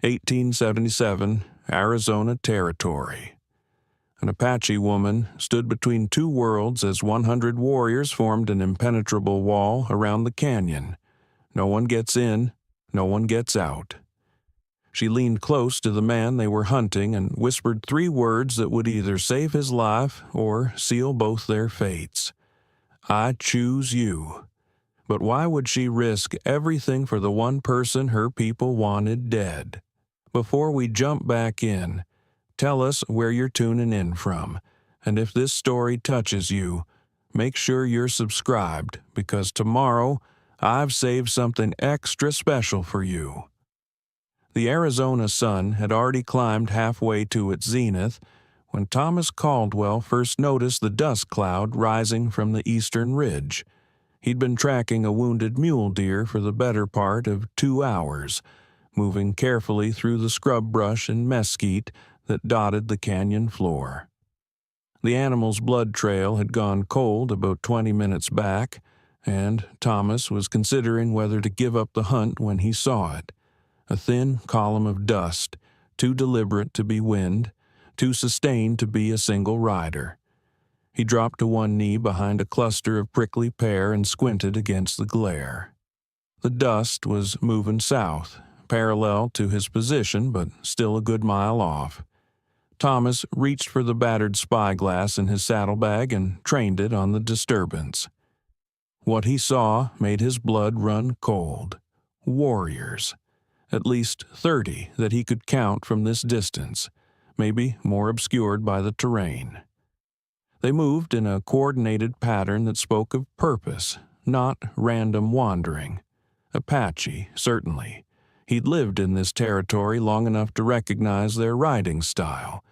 1877, Arizona Territory. An Apache woman stood between two worlds as 100 warriors formed an impenetrable wall around the canyon. No one gets in, no one gets out. She leaned close to the man they were hunting and whispered 3 words that would either save his life or seal both their fates. "I choose you." But why would she risk everything for the one person her people wanted dead? Before we jump back in, tell us where you're tuning in from, and if this story touches you, make sure you're subscribed, because tomorrow I've saved something extra special for you. The Arizona sun had already climbed halfway to its zenith when Thomas Caldwell first noticed the dust cloud rising from the eastern ridge. He'd been tracking a wounded mule deer for the better part of 2 hours, moving carefully through the scrub brush and mesquite that dotted the canyon floor. The animal's blood trail had gone cold about 20 minutes back, and Thomas was considering whether to give up the hunt when he saw it. A thin column of dust, too deliberate to be wind, too sustained to be a single rider. He dropped to one knee behind a cluster of prickly pear and squinted against the glare. The dust was moving south, parallel to his position, but still a good mile off. Thomas reached for the battered spyglass in his saddlebag and trained it on the disturbance. What he saw made his blood run cold. Warriors. At least 30 that he could count from this distance, maybe more obscured by the terrain. They moved in a coordinated pattern that spoke of purpose, not random wandering. Apache, certainly. He'd lived in this territory long enough to recognize their riding style,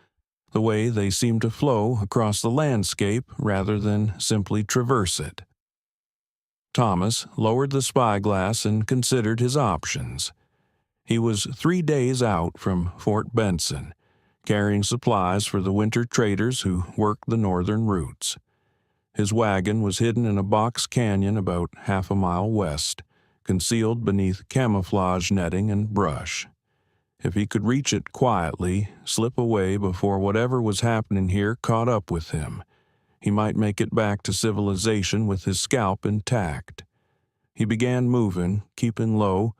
the way they seemed to flow across the landscape rather than simply traverse it. Thomas lowered the spyglass and considered his options. He was 3 days out from Fort Benson, carrying supplies for the winter traders who worked the northern routes. His wagon was hidden in a box canyon about half a mile west, concealed beneath camouflage netting and brush. If he could reach it quietly, slip away before whatever was happening here caught up with him, he might make it back to civilization with his scalp intact. He began moving, keeping low,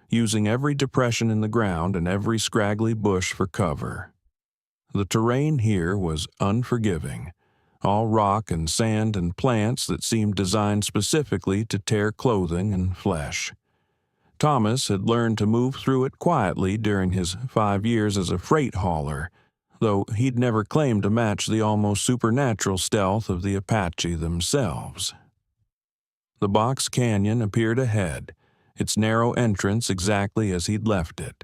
using every depression in the ground and every scraggly bush for cover. The terrain here was unforgiving, all rock and sand and plants that seemed designed specifically to tear clothing and flesh. Thomas had learned to move through it quietly during his 5 years as a freight hauler, though he'd never claimed to match the almost supernatural stealth of the Apache themselves. The box canyon appeared ahead, its narrow entrance exactly as he'd left it.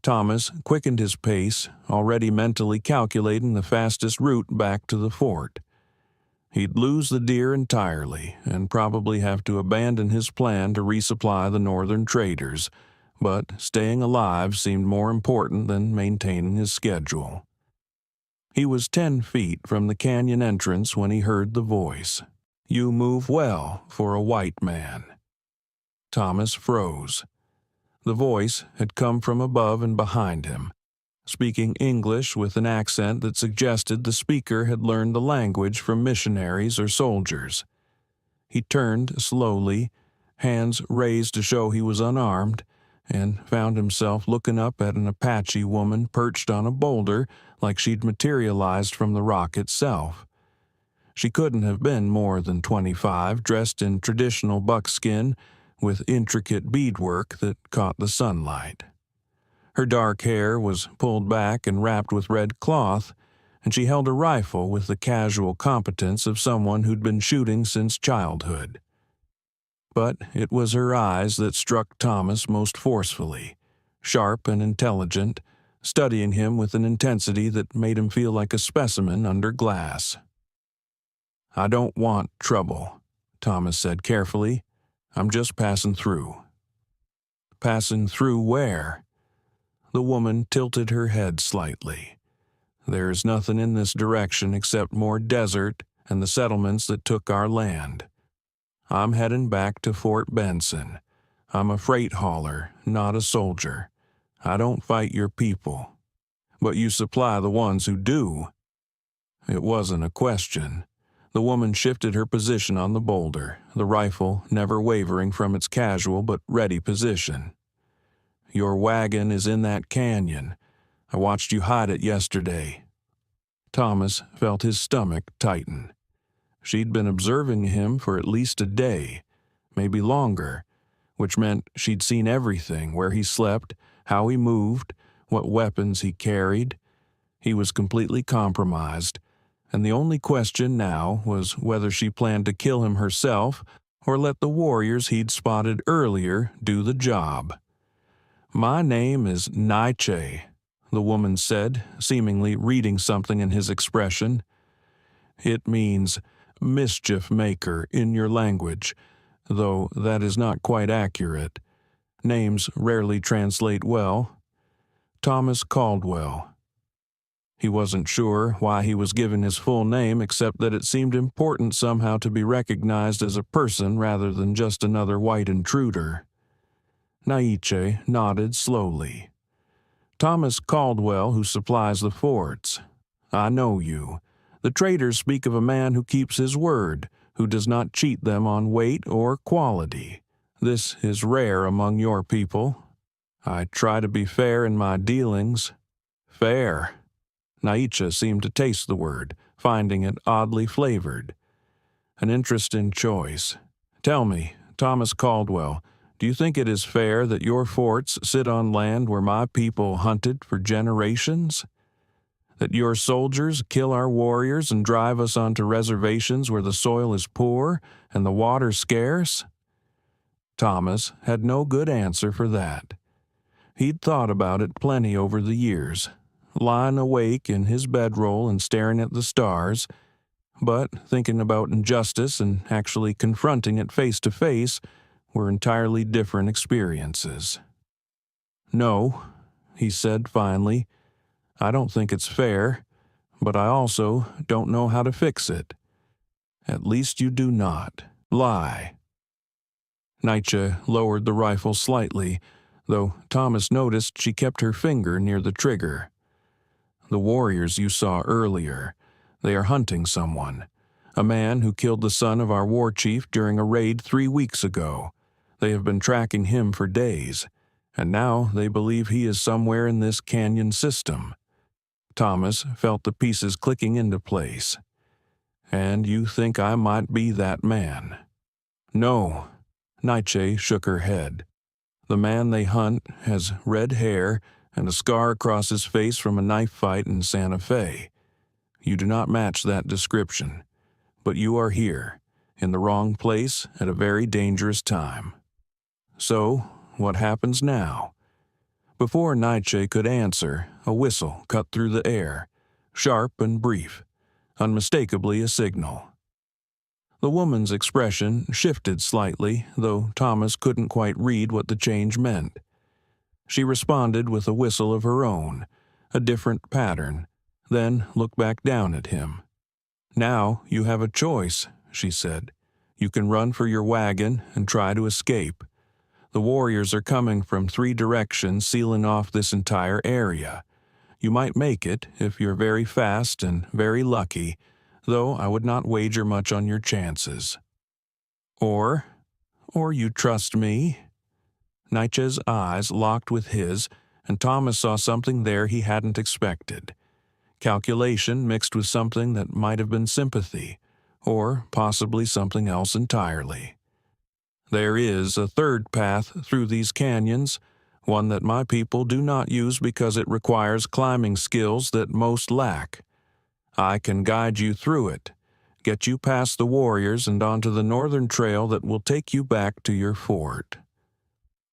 Thomas quickened his pace, already mentally calculating the fastest route back to the fort. He'd lose the deer entirely and probably have to abandon his plan to resupply the northern traders, but staying alive seemed more important than maintaining his schedule. He was 10 feet from the canyon entrance when he heard the voice. "You move well for a white man." Thomas froze. The voice had come from above and behind him, speaking English with an accent that suggested the speaker had learned the language from missionaries or soldiers. He turned slowly, hands raised to show he was unarmed, and found himself looking up at an Apache woman perched on a boulder like she'd materialized from the rock itself. She couldn't have been more than 25, dressed in traditional buckskin with intricate beadwork that caught the sunlight. Her dark hair was pulled back and wrapped with red cloth, and she held a rifle with the casual competence of someone who'd been shooting since childhood. But it was her eyes that struck Thomas most forcefully, sharp and intelligent, studying him with an intensity that made him feel like a specimen under glass. "I don't want trouble," Thomas said carefully. "I'm just passing through." "Passing through where?" The woman tilted her head slightly. "There's nothing in this direction except more desert and the settlements that took our land. I'm heading back to Fort Benson. I'm a freight hauler, not a soldier. I don't fight your people, but you supply the ones who do." It wasn't a question. The woman shifted her position on the boulder, the rifle never wavering from its casual but ready position. "Your wagon is in that canyon. I watched you hide it yesterday." Thomas felt his stomach tighten. She'd been observing him for at least a day, maybe longer, which meant she'd seen everything: where he slept, how he moved, what weapons he carried. He was completely compromised, and the only question now was whether she planned to kill him herself or let the warriors he'd spotted earlier do the job. "My name is Naichi," the woman said, seemingly reading something in his expression. "It means mischief maker in your language, though that is not quite accurate. Names rarely translate well. Thomas Caldwell." He wasn't sure why he was given his full name, except that it seemed important somehow to be recognized as a person rather than just another white intruder. Naichi nodded slowly. "Thomas Caldwell, who supplies the forts. I know you. The traders speak of a man who keeps his word, who does not cheat them on weight or quality. This is rare among your people. I try to be fair in my dealings." "Fair." Naichi seemed to taste the word, finding it oddly flavored. "An interesting choice. Tell me, Thomas Caldwell, do you think it is fair that your forts sit on land where my people hunted for generations? That your soldiers kill our warriors and drive us onto reservations where the soil is poor and the water scarce?" Thomas had no good answer for that. He'd thought about it plenty over the years, lying awake in his bedroll and staring at the stars, but thinking about injustice and actually confronting it face to face were entirely different experiences. "No," he said finally, "I don't think it's fair, but I also don't know how to fix it." "At least you do not lie." Naichi lowered the rifle slightly, though Thomas noticed she kept her finger near the trigger. "The warriors you saw earlier, they are hunting someone, a man who killed the son of our war chief during a raid 3 weeks ago. They have been tracking him for days, and now they believe he is somewhere in this canyon system." Thomas felt the pieces clicking into place. "And you think I might be that man?" "No." Naichi shook her head. "The man they hunt has red hair and a scar across his face from a knife fight in Santa Fe. You do not match that description, but you are here, in the wrong place at a very dangerous time. So, what happens now?" Before Naichi could answer, a whistle cut through the air, sharp and brief, unmistakably a signal. The woman's expression shifted slightly, though Thomas couldn't quite read what the change meant. She responded with a whistle of her own, a different pattern, then looked back down at him. "Now you have a choice," she said. "You can run for your wagon and try to escape. The warriors are coming from 3 directions, sealing off this entire area. You might make it if you're very fast and very lucky, though I would not wager much on your chances. Or you trust me?" Naichi's eyes locked with his, and Thomas saw something there he hadn't expected. Calculation mixed with something that might have been sympathy, or possibly something else entirely. "There is a third path through these canyons, one that my people do not use because it requires climbing skills that most lack. I can guide you through it, get you past the warriors and onto the northern trail that will take you back to your fort.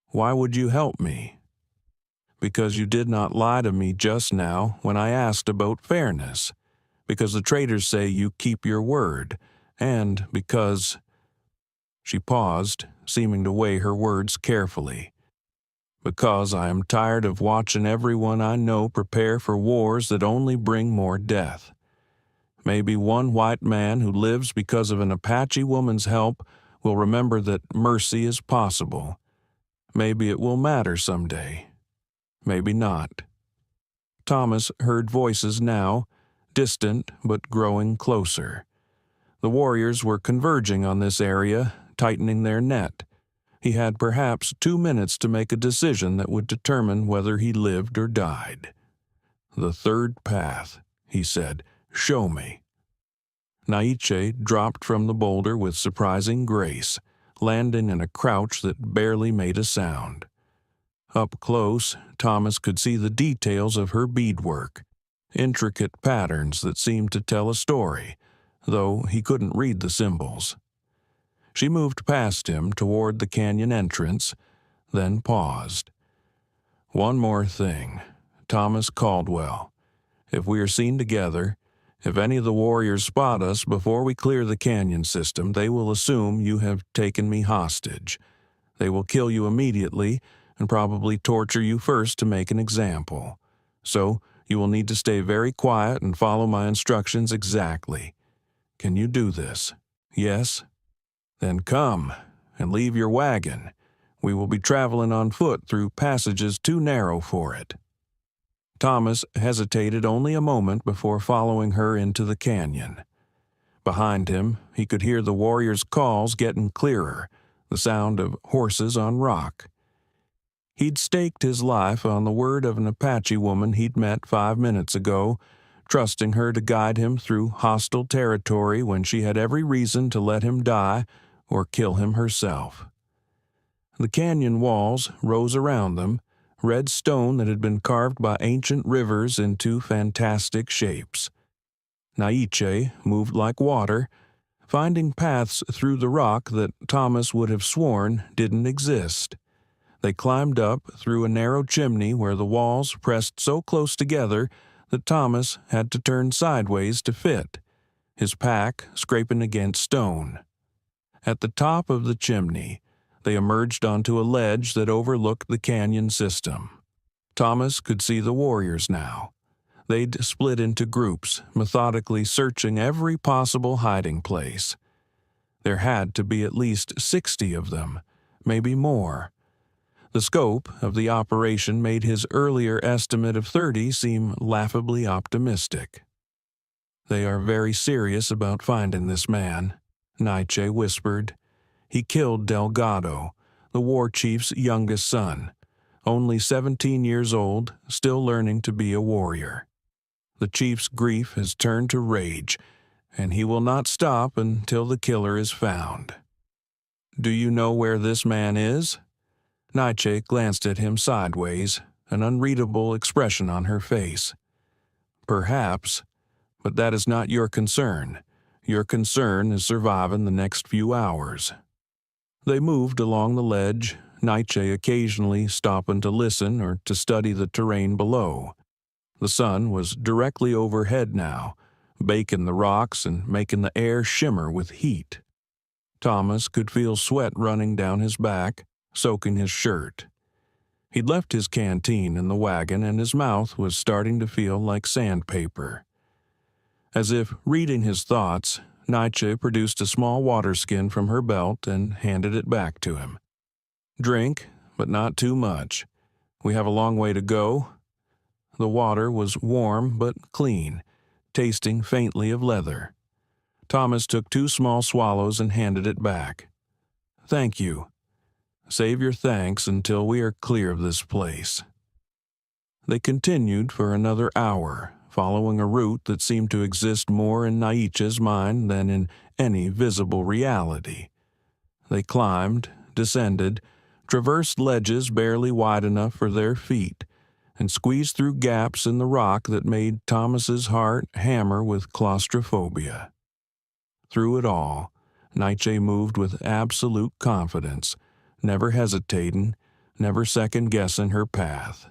Why would you help me? Because you did not lie to me just now when I asked about fairness, because the traders say you keep your word, and because—" She paused, seeming to weigh her words carefully. "Because I am tired of watching everyone I know prepare for wars that only bring more death. Maybe one white man who lives because of an Apache woman's help will remember that mercy is possible. Maybe it will matter someday. maybe not. Thomas heard voices now, distant but growing closer. The warriors were converging on this area, tightening their net. He had perhaps 2 minutes to make a decision that would determine whether he lived or died. "The third path," he said. "Show me." Naichi dropped from the boulder with surprising grace, landing in a crouch that barely made a sound. Up close, Thomas could see the details of her beadwork, intricate patterns that seemed to tell a story, though he couldn't read the symbols. She moved past him toward the canyon entrance, then paused. "One more thing. Thomas Caldwell. If we are seen together, if any of the warriors spot us before we clear the canyon system, they will assume you have taken me hostage. They will kill you immediately and probably torture you first to make an example. So you will need to stay very quiet and follow my instructions exactly. Can you do this? Yes? Then come and leave your wagon. We will be traveling on foot through passages too narrow for it." Thomas hesitated only a moment before following her into the canyon. Behind him, he could hear the warriors' calls getting clearer, the sound of horses on rock. He'd staked his life on the word of an Apache woman he'd met 5 minutes ago, trusting her to guide him through hostile territory when she had every reason to let him die or kill him herself. The canyon walls rose around them, red stone that had been carved by ancient rivers into fantastic shapes. Naichi moved like water, finding paths through the rock that Thomas would have sworn didn't exist. They climbed up through a narrow chimney where the walls pressed so close together that Thomas had to turn sideways to fit, his pack scraping against stone. At the top of the chimney, they emerged onto a ledge that overlooked the canyon system. Thomas could see the warriors now. They'd split into groups, methodically searching every possible hiding place. There had to be at least 60 of them, maybe more. The scope of the operation made his earlier estimate of 30 seem laughably optimistic. "They are very serious about finding this man," Naichi whispered. "He killed Delgado, the war chief's youngest son, only 17 years old, still learning to be a warrior. The chief's grief has turned to rage, and he will not stop until the killer is found." "Do you know where this man is?" Naichi glanced at him sideways, an unreadable expression on her face. "Perhaps, but that is not your concern. Your concern is surviving the next few hours." They moved along the ledge, Naichi occasionally stopping to listen or to study the terrain below. The sun was directly overhead now, baking the rocks and making the air shimmer with heat. Thomas could feel sweat running down his back, soaking his shirt. He'd left his canteen in the wagon and his mouth was starting to feel like sandpaper. As if reading his thoughts, Naichi produced a small water skin from her belt and handed it back to him. "Drink, but not too much. We have a long way to go." The water was warm but clean, tasting faintly of leather. Thomas took 2 small swallows and handed it back. "Thank you. Save your thanks until we are clear of this place." They continued for another hour, following a route that seemed to exist more in Naichi's mind than in any visible reality. They climbed, descended, traversed ledges barely wide enough for their feet, and squeezed through gaps in the rock that made Thomas's heart hammer with claustrophobia. Through it all, Naichi moved with absolute confidence, never hesitating, never second-guessing her path.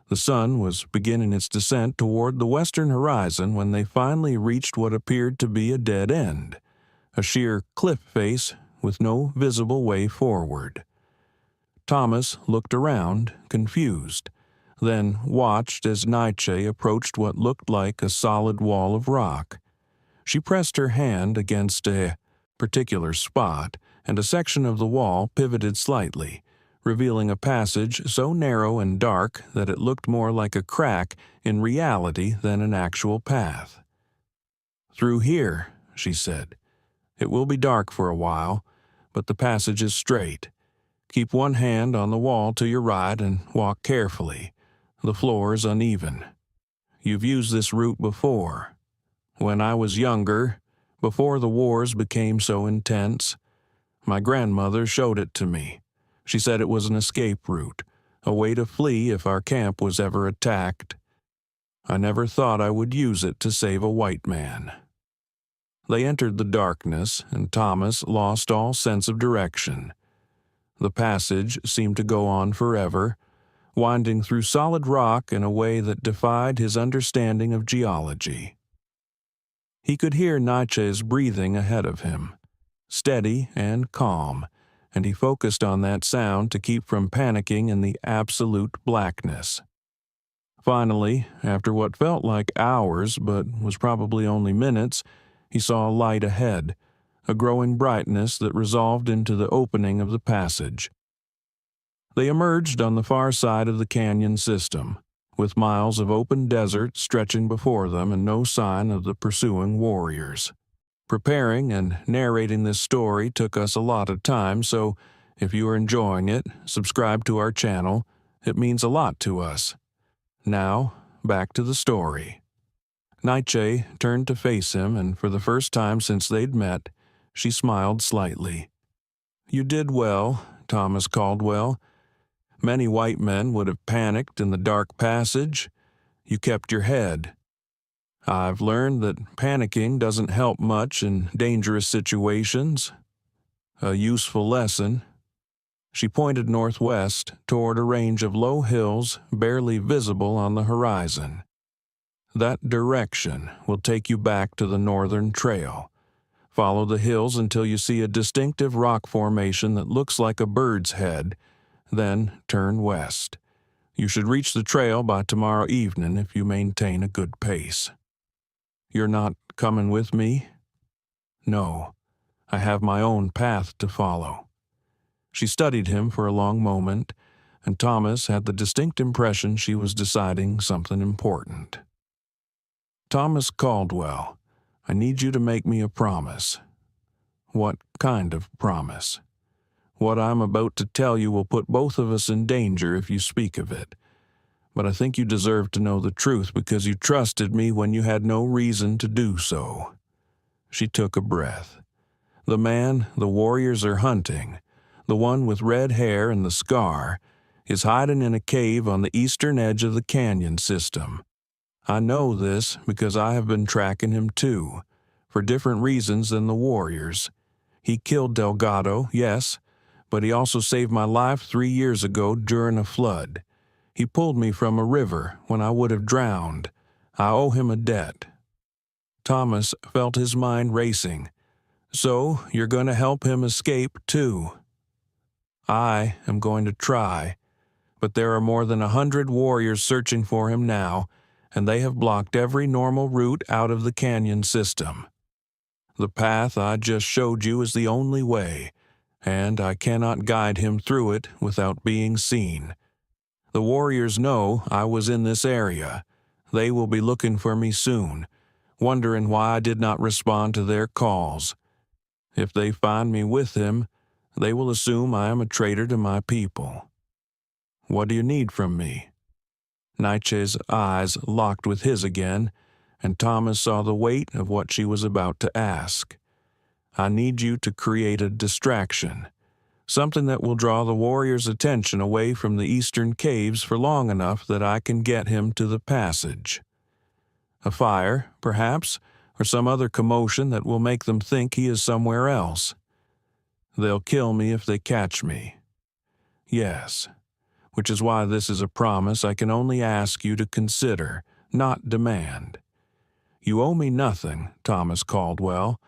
The sun was beginning its descent toward the western horizon when they finally reached what appeared to be a dead end, a sheer cliff face with no visible way forward. Thomas looked around, confused, then watched as Naichi approached what looked like a solid wall of rock. She pressed her hand against a particular spot, and a section of the wall pivoted slightly, revealing a passage so narrow and dark that it looked more like a crack in reality than an actual path. "Through here," she said. "It will be dark for a while, but the passage is straight. Keep one hand on the wall to your right and walk carefully. The floor is uneven. You've used this route before. When I was younger, before the wars became so intense, my grandmother showed it to me. She said it was an escape route, a way to flee if our camp was ever attacked. I never thought I would use it to save a white man." They entered the darkness, and Thomas lost all sense of direction. The passage seemed to go on forever, winding through solid rock in a way that defied his understanding of geology. He could hear Naichi's breathing ahead of him, steady and calm, and he focused on that sound to keep from panicking in the absolute blackness. Finally, after what felt like hours but was probably only minutes, he saw a light ahead, a growing brightness that resolved into the opening of the passage. They emerged on the far side of the canyon system, with miles of open desert stretching before them and no sign of the pursuing warriors. Preparing and narrating this story took us a lot of time, so if you are enjoying it, subscribe to our channel. It means a lot to us. Now, back to the story. Naichi turned to face him, and for the first time since they'd met, she smiled slightly. "You did well, Thomas Caldwell. Many white men would have panicked in the dark passage. You kept your head. I've learned that panicking doesn't help much in dangerous situations. A useful lesson." She pointed northwest toward a range of low hills barely visible on the horizon. "That direction will take you back to the northern trail. Follow the hills until you see a distinctive rock formation that looks like a bird's head, then turn west. You should reach the trail by tomorrow evening if you maintain a good pace." "You're not coming with me?" "No, I have my own path to follow." She studied him for a long moment, and Thomas had the distinct impression she was deciding something important. "Thomas Caldwell, I need you to make me a promise." "What kind of promise?" "What I'm about to tell you will put both of us in danger if you speak of it. But I think you deserve to know the truth because you trusted me when you had no reason to do so." She took a breath. "The man the warriors are hunting, the one with red hair and the scar, is hiding in a cave on the eastern edge of the canyon system. I know this because I have been tracking him too, for different reasons than the warriors. He killed Delgado, yes, but he also saved my life 3 years ago during a flood. He pulled me from a river when I would have drowned. I owe him a debt." Thomas felt his mind racing. "So you're going to help him escape too?" "I am going to try, but there are more than 100 warriors searching for him now, and they have blocked every normal route out of the canyon system. The path I just showed you is the only way, and I cannot guide him through it without being seen. The warriors know I was in this area. They will be looking for me soon, wondering why I did not respond to their calls. If they find me with him, they will assume I am a traitor to my people. What do you need from me?" Naichi's eyes locked with his again, and Thomas saw the weight of what she was about to ask. "I need you to create a distraction, something that will draw the warrior's attention away from the eastern caves for long enough that I can get him to the passage. A fire, perhaps, or some other commotion that will make them think he is somewhere else. They'll kill me if they catch me. Yes, which is why this is a promise I can only ask you to consider, not demand. You owe me nothing, Thomas Caldwell.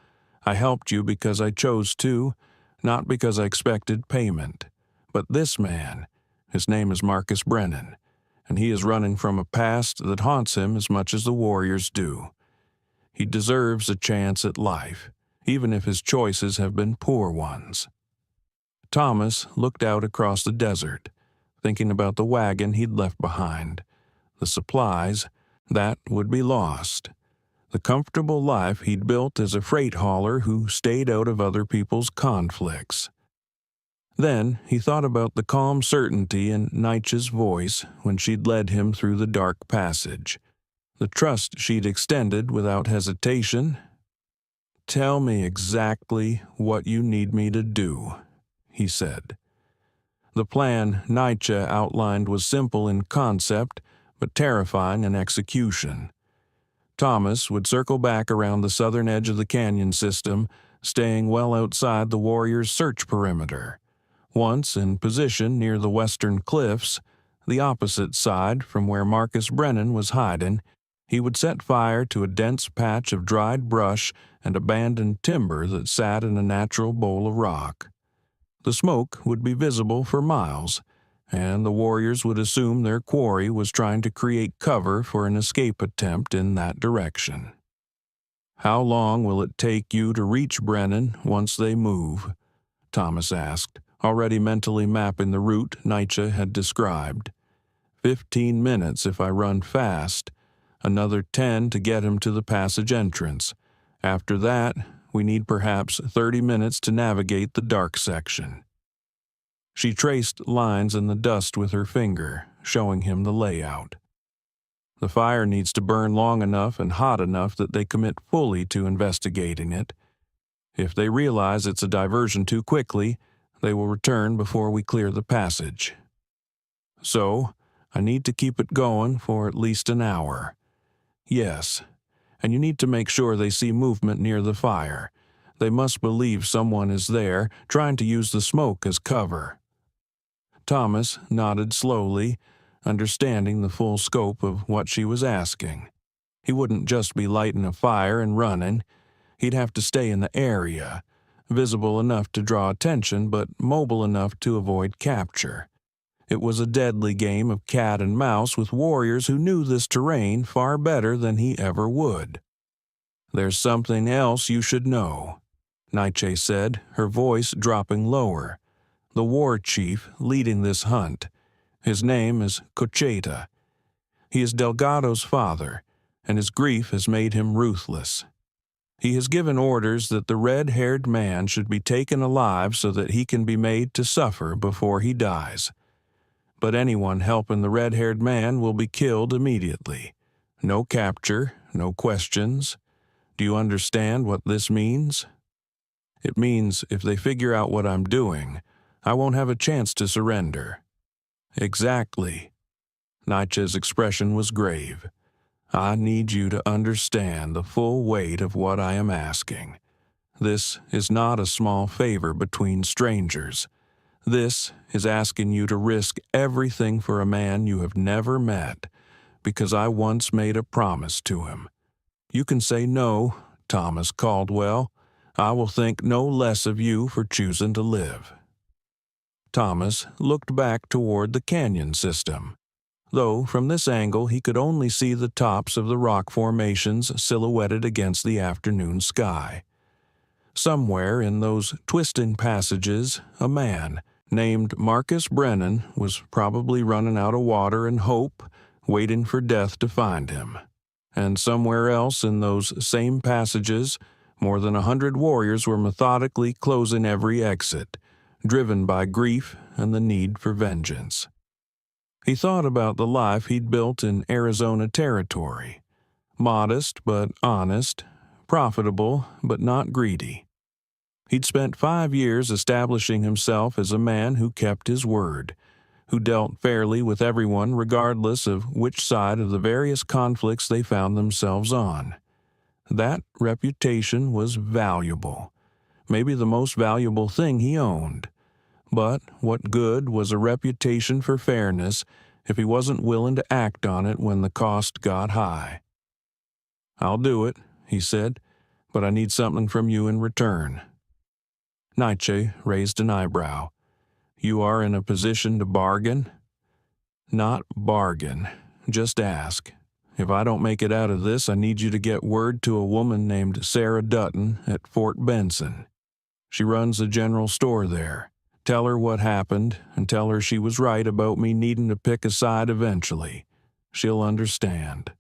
I helped you because I chose to, not because I expected payment. But this man, his name is Marcus Brennan, and he is running from a past that haunts him as much as the warriors do. He deserves a chance at life, even if his choices have been poor ones." Thomas looked out across the desert, thinking about the wagon he'd left behind, the supplies that would be lost, the comfortable life he'd built as a freight hauler who stayed out of other people's conflicts. Then he thought about the calm certainty in Naichi's voice when she'd led him through the dark passage, the trust she'd extended without hesitation. "Tell me exactly what you need me to do," he said. The plan Naichi outlined was simple in concept, but terrifying in execution. Thomas would circle back around the southern edge of the canyon system, staying well outside the warriors' search perimeter. Once in position near the western cliffs, the opposite side from where Marcus Brennan was hiding, he would set fire to a dense patch of dried brush and abandoned timber that sat in a natural bowl of rock. The smoke would be visible for miles, and the warriors would assume their quarry was trying to create cover for an escape attempt in that direction. "How long will it take you to reach Brennan once they move?" Thomas asked, already mentally mapping the route Naichi had described. 15 minutes if I run fast, another 10 to get him to the passage entrance. After that, we need perhaps 30 minutes to navigate the dark section. She traced lines in the dust with her finger, showing him the layout. The fire needs to burn long enough and hot enough that they commit fully to investigating it. If they realize it's a diversion too quickly, they will return before we clear the passage. So, I need to keep it going for at least an hour. Yes, and you need to make sure they see movement near the fire. They must believe someone is there, trying to use the smoke as cover. Thomas nodded slowly, understanding the full scope of what she was asking. He wouldn't just be lighting a fire and running. He'd have to stay in the area, visible enough to draw attention but mobile enough to avoid capture. It was a deadly game of cat and mouse with warriors who knew this terrain far better than he ever would. "There's something else you should know," Naichi said, her voice dropping lower. "The war chief leading this hunt. His name is Cocheta. He is Delgado's father, and his grief has made him ruthless. He has given orders that the red-haired man should be taken alive so that he can be made to suffer before he dies. But anyone helping the red-haired man will be killed immediately. No capture, no questions. Do you understand what this means?" "It means if they figure out what I'm doing, I won't have a chance to surrender." "Exactly." Naichi's expression was grave. "I need you to understand the full weight of what I am asking. This is not a small favor between strangers. This is asking you to risk everything for a man you have never met, because I once made a promise to him. You can say no, Thomas Caldwell. I will think no less of you for choosing to live." Thomas looked back toward the canyon system, though from this angle he could only see the tops of the rock formations silhouetted against the afternoon sky. Somewhere in those twisting passages, a man named Marcus Brennan was probably running out of water and hope, waiting for death to find him. And somewhere else in those same passages, more than 100 warriors were methodically closing every exit, driven by grief and the need for vengeance. He thought about the life he'd built in Arizona territory. Modest but honest, profitable but not greedy. He'd spent 5 years establishing himself as a man who kept his word, who dealt fairly with everyone regardless of which side of the various conflicts they found themselves on. That reputation was valuable, maybe the most valuable thing he owned. But what good was a reputation for fairness if he wasn't willing to act on it when the cost got high? "I'll do it," he said, "but I need something from you in return." Naichi raised an eyebrow. "You are in a position to bargain?" "Not bargain, just ask. If I don't make it out of this, I need you to get word to a woman named Sarah Dutton at Fort Benson. She runs a general store there. Tell her what happened, and tell her she was right about me needing to pick a side eventually. She'll understand."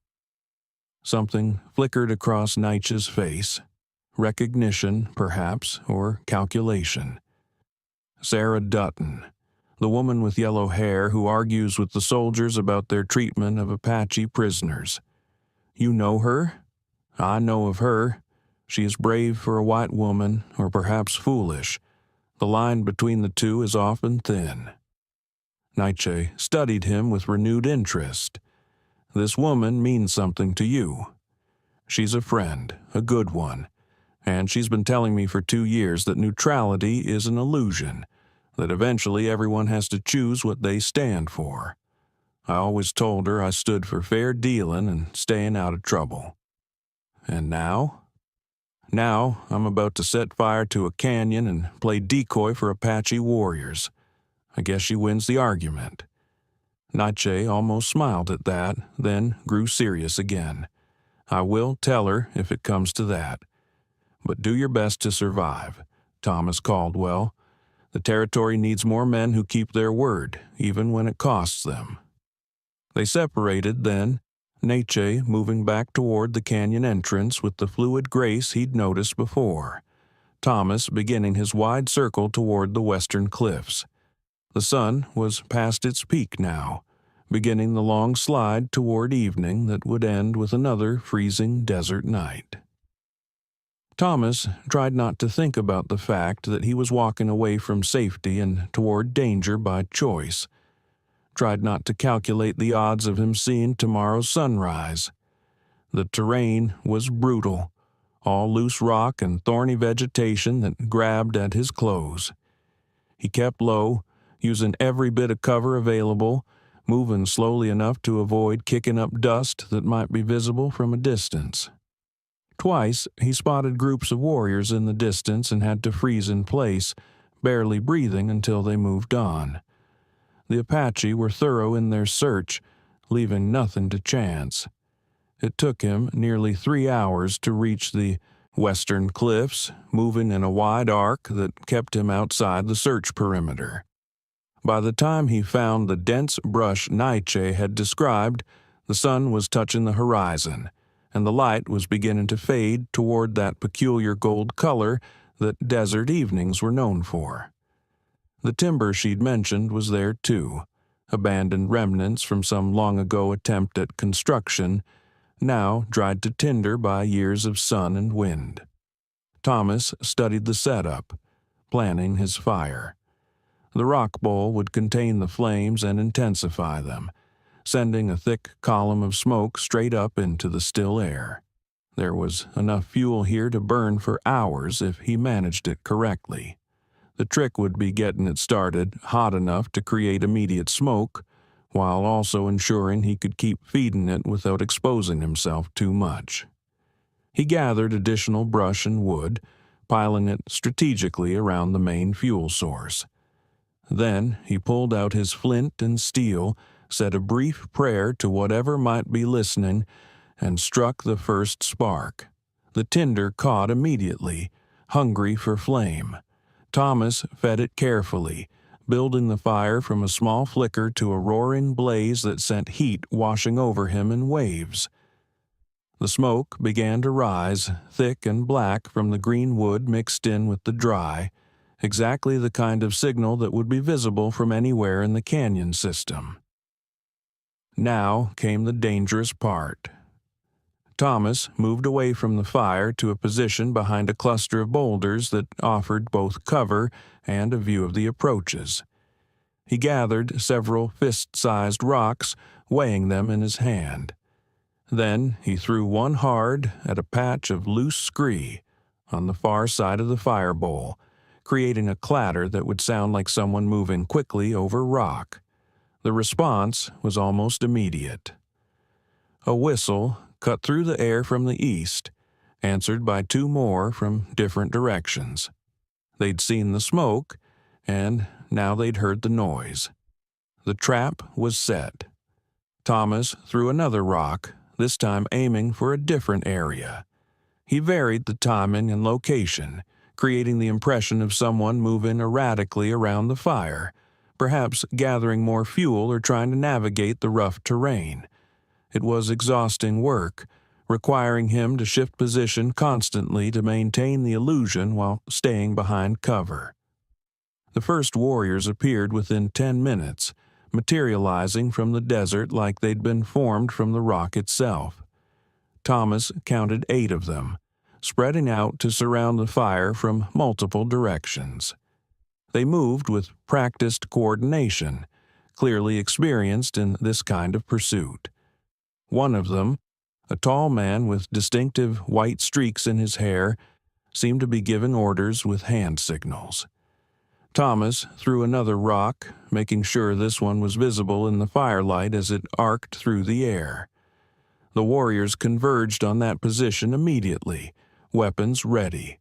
Something flickered across Naichi's face. Recognition, perhaps, or calculation. Sarah Dutton, the woman with yellow hair who argues with the soldiers about their treatment of Apache prisoners. "You know her?" "I know of her. She is brave for a white woman, or perhaps foolish. The line between the two is often thin." Naichi studied him with renewed interest. "This woman means something to you. She's a friend, a good one, and she's been telling me for 2 years that neutrality is an illusion, that eventually everyone has to choose what they stand for. I always told her I stood for fair dealing and staying out of trouble. And now? Now I'm about to set fire to a canyon and play decoy for Apache warriors. I guess she wins the argument." Naichi almost smiled at that, then grew serious again. "I will tell her if it comes to that. But do your best to survive, Thomas Caldwell. The territory needs more men who keep their word, even when it costs them." They separated then, Naichi moving back toward the canyon entrance with the fluid grace he'd noticed before, Thomas beginning his wide circle toward the western cliffs. The sun was past its peak now, beginning the long slide toward evening that would end with another freezing desert night. Thomas tried not to think about the fact that he was walking away from safety and toward danger by choice. Tried not to calculate the odds of him seeing tomorrow's sunrise. The terrain was brutal, all loose rock and thorny vegetation that grabbed at his clothes. He kept low, using every bit of cover available, moving slowly enough to avoid kicking up dust that might be visible from a distance. Twice he spotted groups of warriors in the distance and had to freeze in place, barely breathing until they moved on. The Apache were thorough in their search, leaving nothing to chance. It took him nearly 3 hours to reach the western cliffs, moving in a wide arc that kept him outside the search perimeter. By the time he found the dense brush Naichi had described, the sun was touching the horizon, and the light was beginning to fade toward that peculiar gold color that desert evenings were known for. The timber she'd mentioned was there too, abandoned remnants from some long-ago attempt at construction, now dried to tinder by years of sun and wind. Thomas studied the setup, planning his fire. The rock bowl would contain the flames and intensify them, sending a thick column of smoke straight up into the still air. There was enough fuel here to burn for hours if he managed it correctly. The trick would be getting it started hot enough to create immediate smoke, while also ensuring he could keep feeding it without exposing himself too much. He gathered additional brush and wood, piling it strategically around the main fuel source. Then he pulled out his flint and steel, said a brief prayer to whatever might be listening, and struck the first spark. The tinder caught immediately, hungry for flame. Thomas fed it carefully, building the fire from a small flicker to a roaring blaze that sent heat washing over him in waves. The smoke began to rise, thick and black from the green wood mixed in with the dry, exactly the kind of signal that would be visible from anywhere in the canyon system. Now came the dangerous part. Thomas moved away from the fire to a position behind a cluster of boulders that offered both cover and a view of the approaches. He gathered several fist-sized rocks, weighing them in his hand. Then he threw one hard at a patch of loose scree on the far side of the fire bowl, creating a clatter that would sound like someone moving quickly over rock. The response was almost immediate. A whistle cut through the air from the east, answered by 2 more from different directions. They'd seen the smoke, and now they'd heard the noise. The trap was set. Thomas threw another rock, this time aiming for a different area. He varied the timing and location, creating the impression of someone moving erratically around the fire, perhaps gathering more fuel or trying to navigate the rough terrain. It was exhausting work, requiring him to shift position constantly to maintain the illusion while staying behind cover. The first warriors appeared within 10 minutes, materializing from the desert like they'd been formed from the rock itself. Thomas counted 8 of them, spreading out to surround the fire from multiple directions. They moved with practiced coordination, clearly experienced in this kind of pursuit. One of them, a tall man with distinctive white streaks in his hair, seemed to be giving orders with hand signals. Thomas threw another rock, making sure this one was visible in the firelight as it arced through the air. The warriors converged on that position immediately, weapons ready.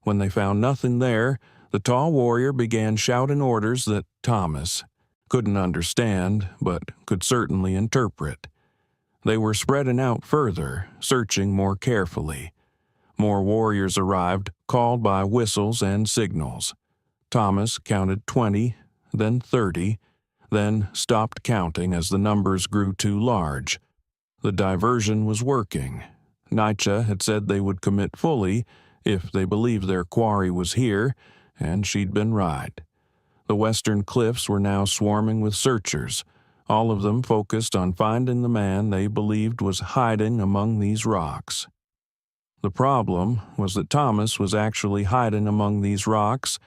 When they found nothing there, the tall warrior began shouting orders that Thomas couldn't understand, but could certainly interpret. They were spreading out further, searching more carefully. More warriors arrived, called by whistles and signals. Thomas counted 20, then 30, then stopped counting as the numbers grew too large. The diversion was working. Naichi had said they would commit fully if they believed their quarry was here, and she'd been right. The western cliffs were now swarming with searchers, all of them focused on finding the man they believed was hiding among these rocks. The problem was that Thomas was actually hiding among these rocks,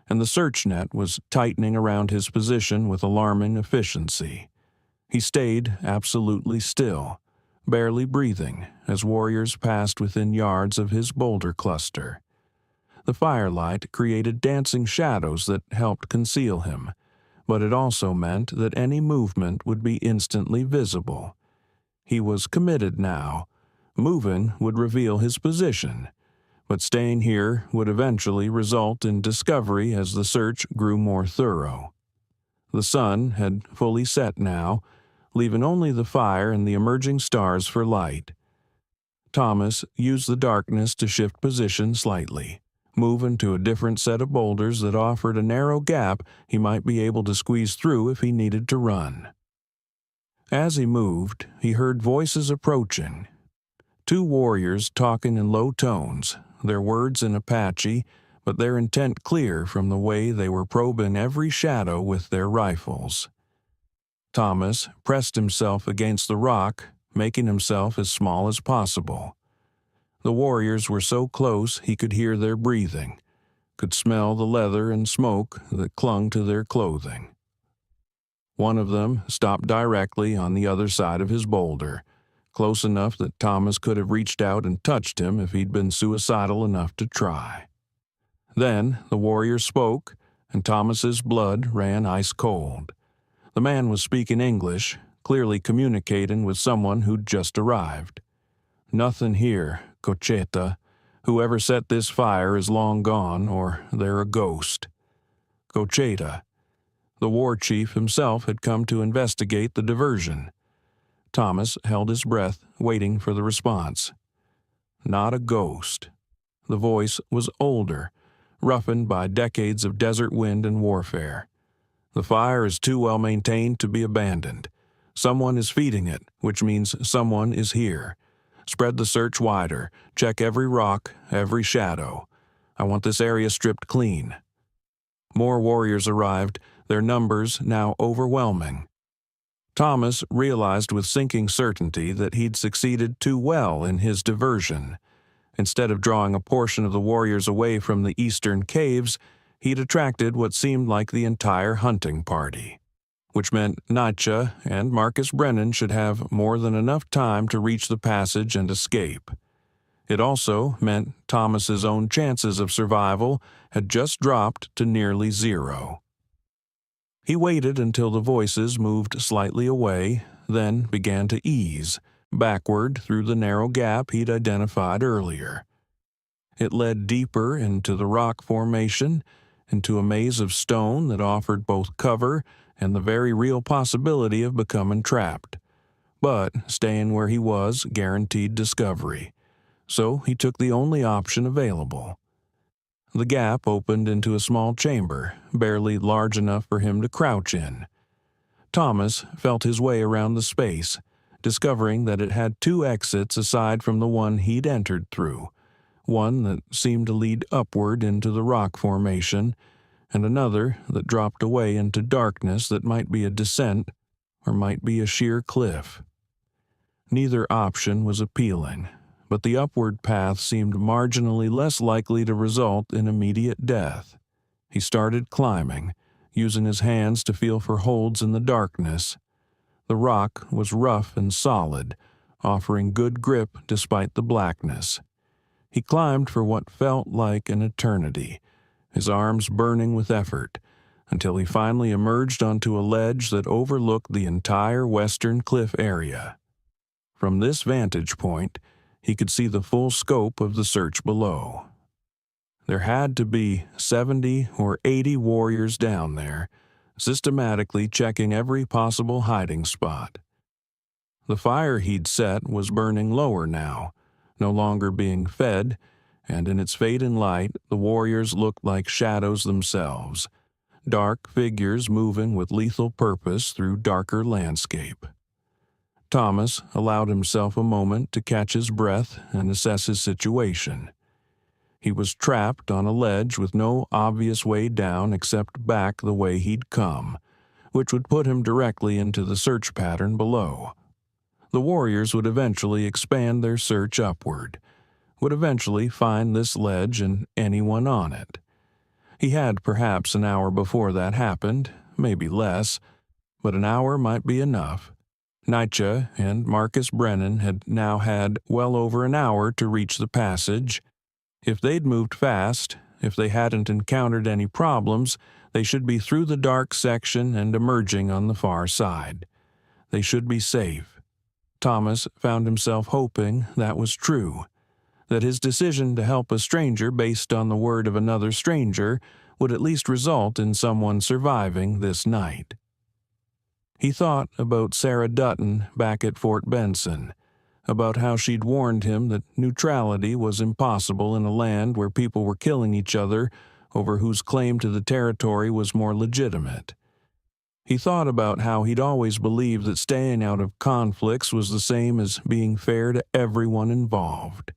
and the search net was tightening around his position with alarming efficiency. He stayed absolutely still, barely breathing, as warriors passed within yards of his boulder cluster. The firelight created dancing shadows that helped conceal him, but it also meant that any movement would be instantly visible. He was committed now. Moving would reveal his position, but staying here would eventually result in discovery as the search grew more thorough. The sun had fully set now, leaving only the fire and the emerging stars for light. Thomas used the darkness to shift position slightly, moving to a different set of boulders that offered a narrow gap he might be able to squeeze through if he needed to run. As he moved, he heard voices approaching. 2 warriors talking in low tones, their words in Apache, but their intent clear from the way they were probing every shadow with their rifles. Thomas pressed himself against the rock, making himself as small as possible. The warriors were so close he could hear their breathing, could smell the leather and smoke that clung to their clothing. One of them stopped directly on the other side of his boulder, close enough that Thomas could have reached out and touched him if he'd been suicidal enough to try. Then the warrior spoke, and Thomas's blood ran ice cold. The man was speaking English, clearly communicating with someone who'd just arrived. "Nothing here, Cocheta. Whoever set this fire is long gone, or they're a ghost." Cocheta. The war chief himself had come to investigate the diversion. Thomas held his breath, waiting for the response. Not a ghost. The voice was older, roughened by decades of desert wind and warfare. The fire is too well maintained to be abandoned. Someone is feeding it, which means someone is here. Spread the search wider. Check every rock, every shadow. I want this area stripped clean. More warriors arrived, their numbers now overwhelming. Thomas realized with sinking certainty that he'd succeeded too well in his diversion. Instead of drawing a portion of the warriors away from the eastern caves, he'd attracted what seemed like the entire hunting party, which meant Naichi and Marcus Brennan should have more than enough time to reach the passage and escape. It also meant Thomas's own chances of survival had just dropped to nearly 0. He waited until the voices moved slightly away, then began to ease, backward through the narrow gap he'd identified earlier. It led deeper into the rock formation, into a maze of stone that offered both cover and the very real possibility of becoming trapped. But staying where he was guaranteed discovery, so he took the only option available. The gap opened into a small chamber, barely large enough for him to crouch in. Thomas felt his way around the space, discovering that it had two exits aside from the one he'd entered through, one that seemed to lead upward into the rock formation, and another that dropped away into darkness that might be a descent or might be a sheer cliff. Neither option was appealing, but the upward path seemed marginally less likely to result in immediate death. He started climbing, using his hands to feel for holds in the darkness. The rock was rough and solid, offering good grip despite the blackness. He climbed for what felt like an eternity, his arms burning with effort, until he finally emerged onto a ledge that overlooked the entire western cliff area. From this vantage point, he could see the full scope of the search below. There had to be 70 or 80 warriors down there, systematically checking every possible hiding spot. The fire he'd set was burning lower now, no longer being fed, and in its fading light, the warriors looked like shadows themselves, dark figures moving with lethal purpose through darker landscape. Thomas allowed himself a moment to catch his breath and assess his situation. He was trapped on a ledge with no obvious way down except back the way he'd come, which would put him directly into the search pattern below. The warriors would eventually expand their search upward, would eventually find this ledge and anyone on it. He had perhaps an hour before that happened, maybe less, but an hour might be enough. Naichi and Marcus Brennan had now had well over an hour to reach the passage. If they'd moved fast, if they hadn't encountered any problems, they should be through the dark section and emerging on the far side. They should be safe. Thomas found himself hoping that was true, that his decision to help a stranger based on the word of another stranger would at least result in someone surviving this night. He thought about Sarah Dutton back at Fort Benson, about how she'd warned him that neutrality was impossible in a land where people were killing each other over whose claim to the territory was more legitimate. He thought about how he'd always believed that staying out of conflicts was the same as being fair to everyone involved.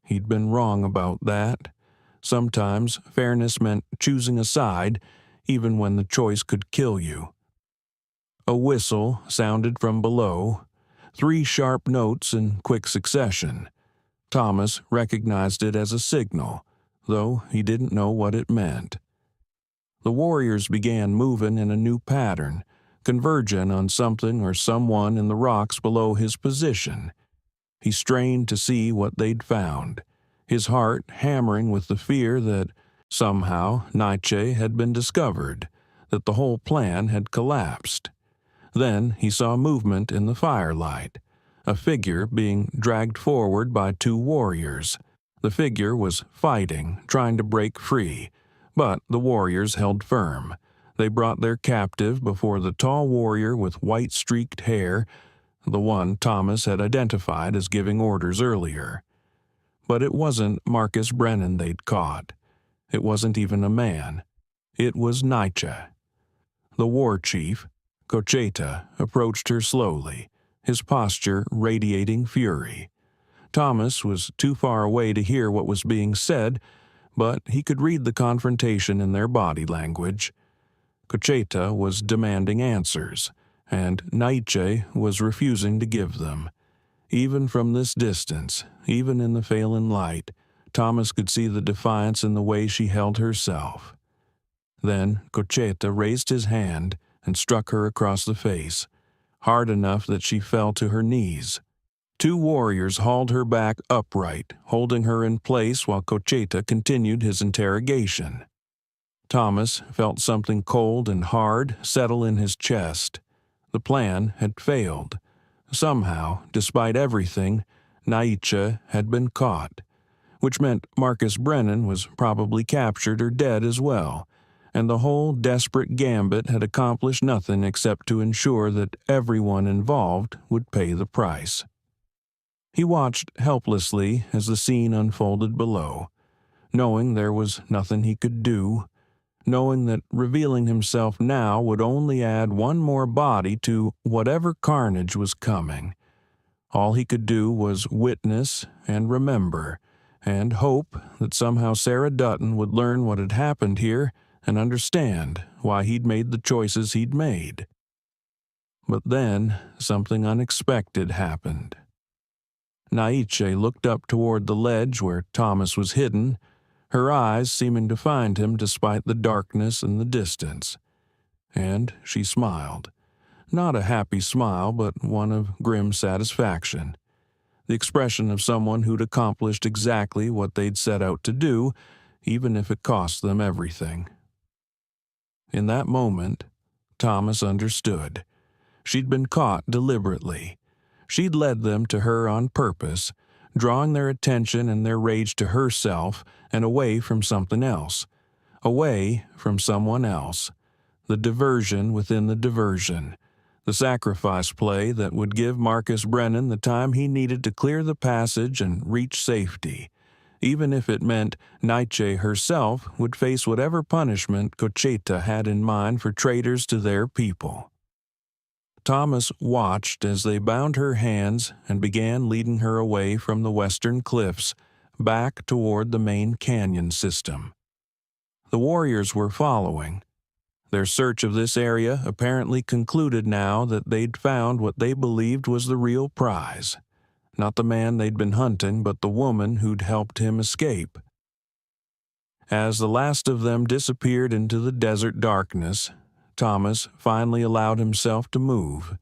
He'd been wrong about that. Sometimes fairness meant choosing a side, even when the choice could kill you. A whistle sounded from below, 3 sharp notes in quick succession. Thomas recognized it as a signal, though he didn't know what it meant. The warriors began moving in a new pattern, converging on something or someone in the rocks below his position. He strained to see what they'd found, his heart hammering with the fear that somehow Naichi had been discovered, that the whole plan had collapsed. Then he saw movement in the firelight, a figure being dragged forward by 2 warriors. The figure was fighting, trying to break free, but the warriors held firm. They brought their captive before the tall warrior with white-streaked hair, the one Thomas had identified as giving orders earlier. But it wasn't Marcus Brennan they'd caught. It wasn't even a man. It was Naichi. The war chief, Cocheta, approached her slowly, his posture radiating fury. Thomas was too far away to hear what was being said, but he could read the confrontation in their body language. Cocheta was demanding answers, and Naichi was refusing to give them. Even from this distance, even in the failing light, Thomas could see the defiance in the way she held herself. Then Cocheta raised his hand and struck her across the face, hard enough that she fell to her knees. 2 warriors hauled her back upright, holding her in place while Cocheta continued his interrogation. Thomas felt something cold and hard settle in his chest. The plan had failed. Somehow, despite everything, Naichi had been caught, which meant Marcus Brennan was probably captured or dead as well, and the whole desperate gambit had accomplished nothing except to ensure that everyone involved would pay the price. He watched helplessly as the scene unfolded below. knowing there was nothing he could do, knowing that revealing himself now would only add one more body to whatever carnage was coming. All he could do was witness and remember, and hope that somehow Sarah Dutton would learn what had happened here and understand why he'd made the choices he'd made. But then something unexpected happened. Naichi looked up toward the ledge where Thomas was hidden, her eyes seeming to find him despite the darkness and the distance. And she smiled. Not a happy smile, but one of grim satisfaction. The expression of someone who'd accomplished exactly what they'd set out to do, even if it cost them everything. In that moment, Thomas understood. She'd been caught deliberately. She'd led them to her on purpose, drawing their attention and their rage to herself and away from something else, away from someone else. The diversion within the diversion, the sacrifice play that would give Marcus Brennan the time he needed to clear the passage and reach safety, even if it meant Naichi herself would face whatever punishment Cocheta had in mind for traitors to their people. Thomas watched as they bound her hands and began leading her away from the western cliffs, back toward the main canyon system. The warriors were following. Their search of this area apparently concluded now that they'd found what they believed was the real prize. Not the man they'd been hunting, but the woman who'd helped him escape. As the last of them disappeared into the desert darkness, Thomas finally allowed himself to move.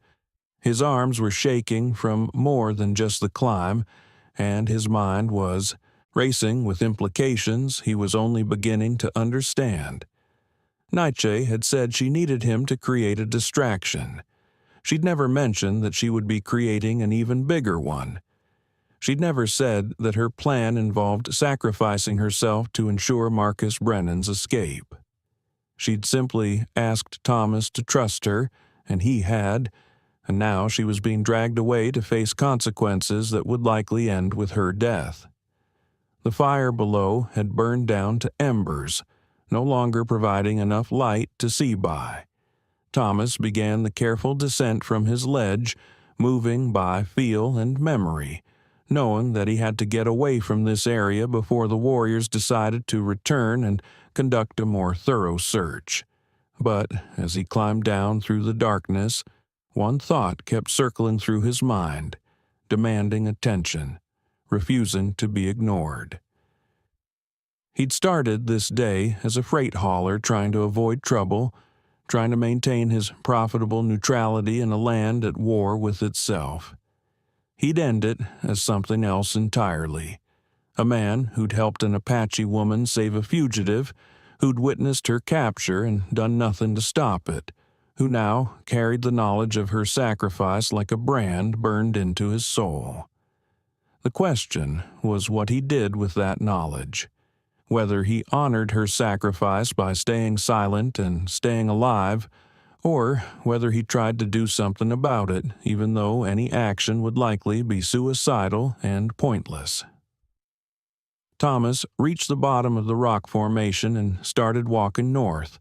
His arms were shaking from more than just the climb, and his mind was racing with implications he was only beginning to understand. Naichi had said she needed him to create a distraction. She'd never mentioned that she would be creating an even bigger one. She'd never said that her plan involved sacrificing herself to ensure Marcus Brennan's escape. She'd simply asked Thomas to trust her, and he had, and now she was being dragged away to face consequences that would likely end with her death. The fire below had burned down to embers, no longer providing enough light to see by. Thomas began the careful descent from his ledge, moving by feel and memory, knowing that he had to get away from this area before the warriors decided to return and conduct a more thorough search. But as he climbed down through the darkness, one thought kept circling through his mind, demanding attention, refusing to be ignored. He'd started this day as a freight hauler trying to avoid trouble, trying to maintain his profitable neutrality in a land at war with itself. He'd end it as something else entirely. A man who'd helped an Apache woman save a fugitive, who'd witnessed her capture and done nothing to stop it, who now carried the knowledge of her sacrifice like a brand burned into his soul. The question was what he did with that knowledge. Whether he honored her sacrifice by staying silent and staying alive, or whether he tried to do something about it, even though any action would likely be suicidal and pointless. Thomas reached the bottom of the rock formation and started walking north,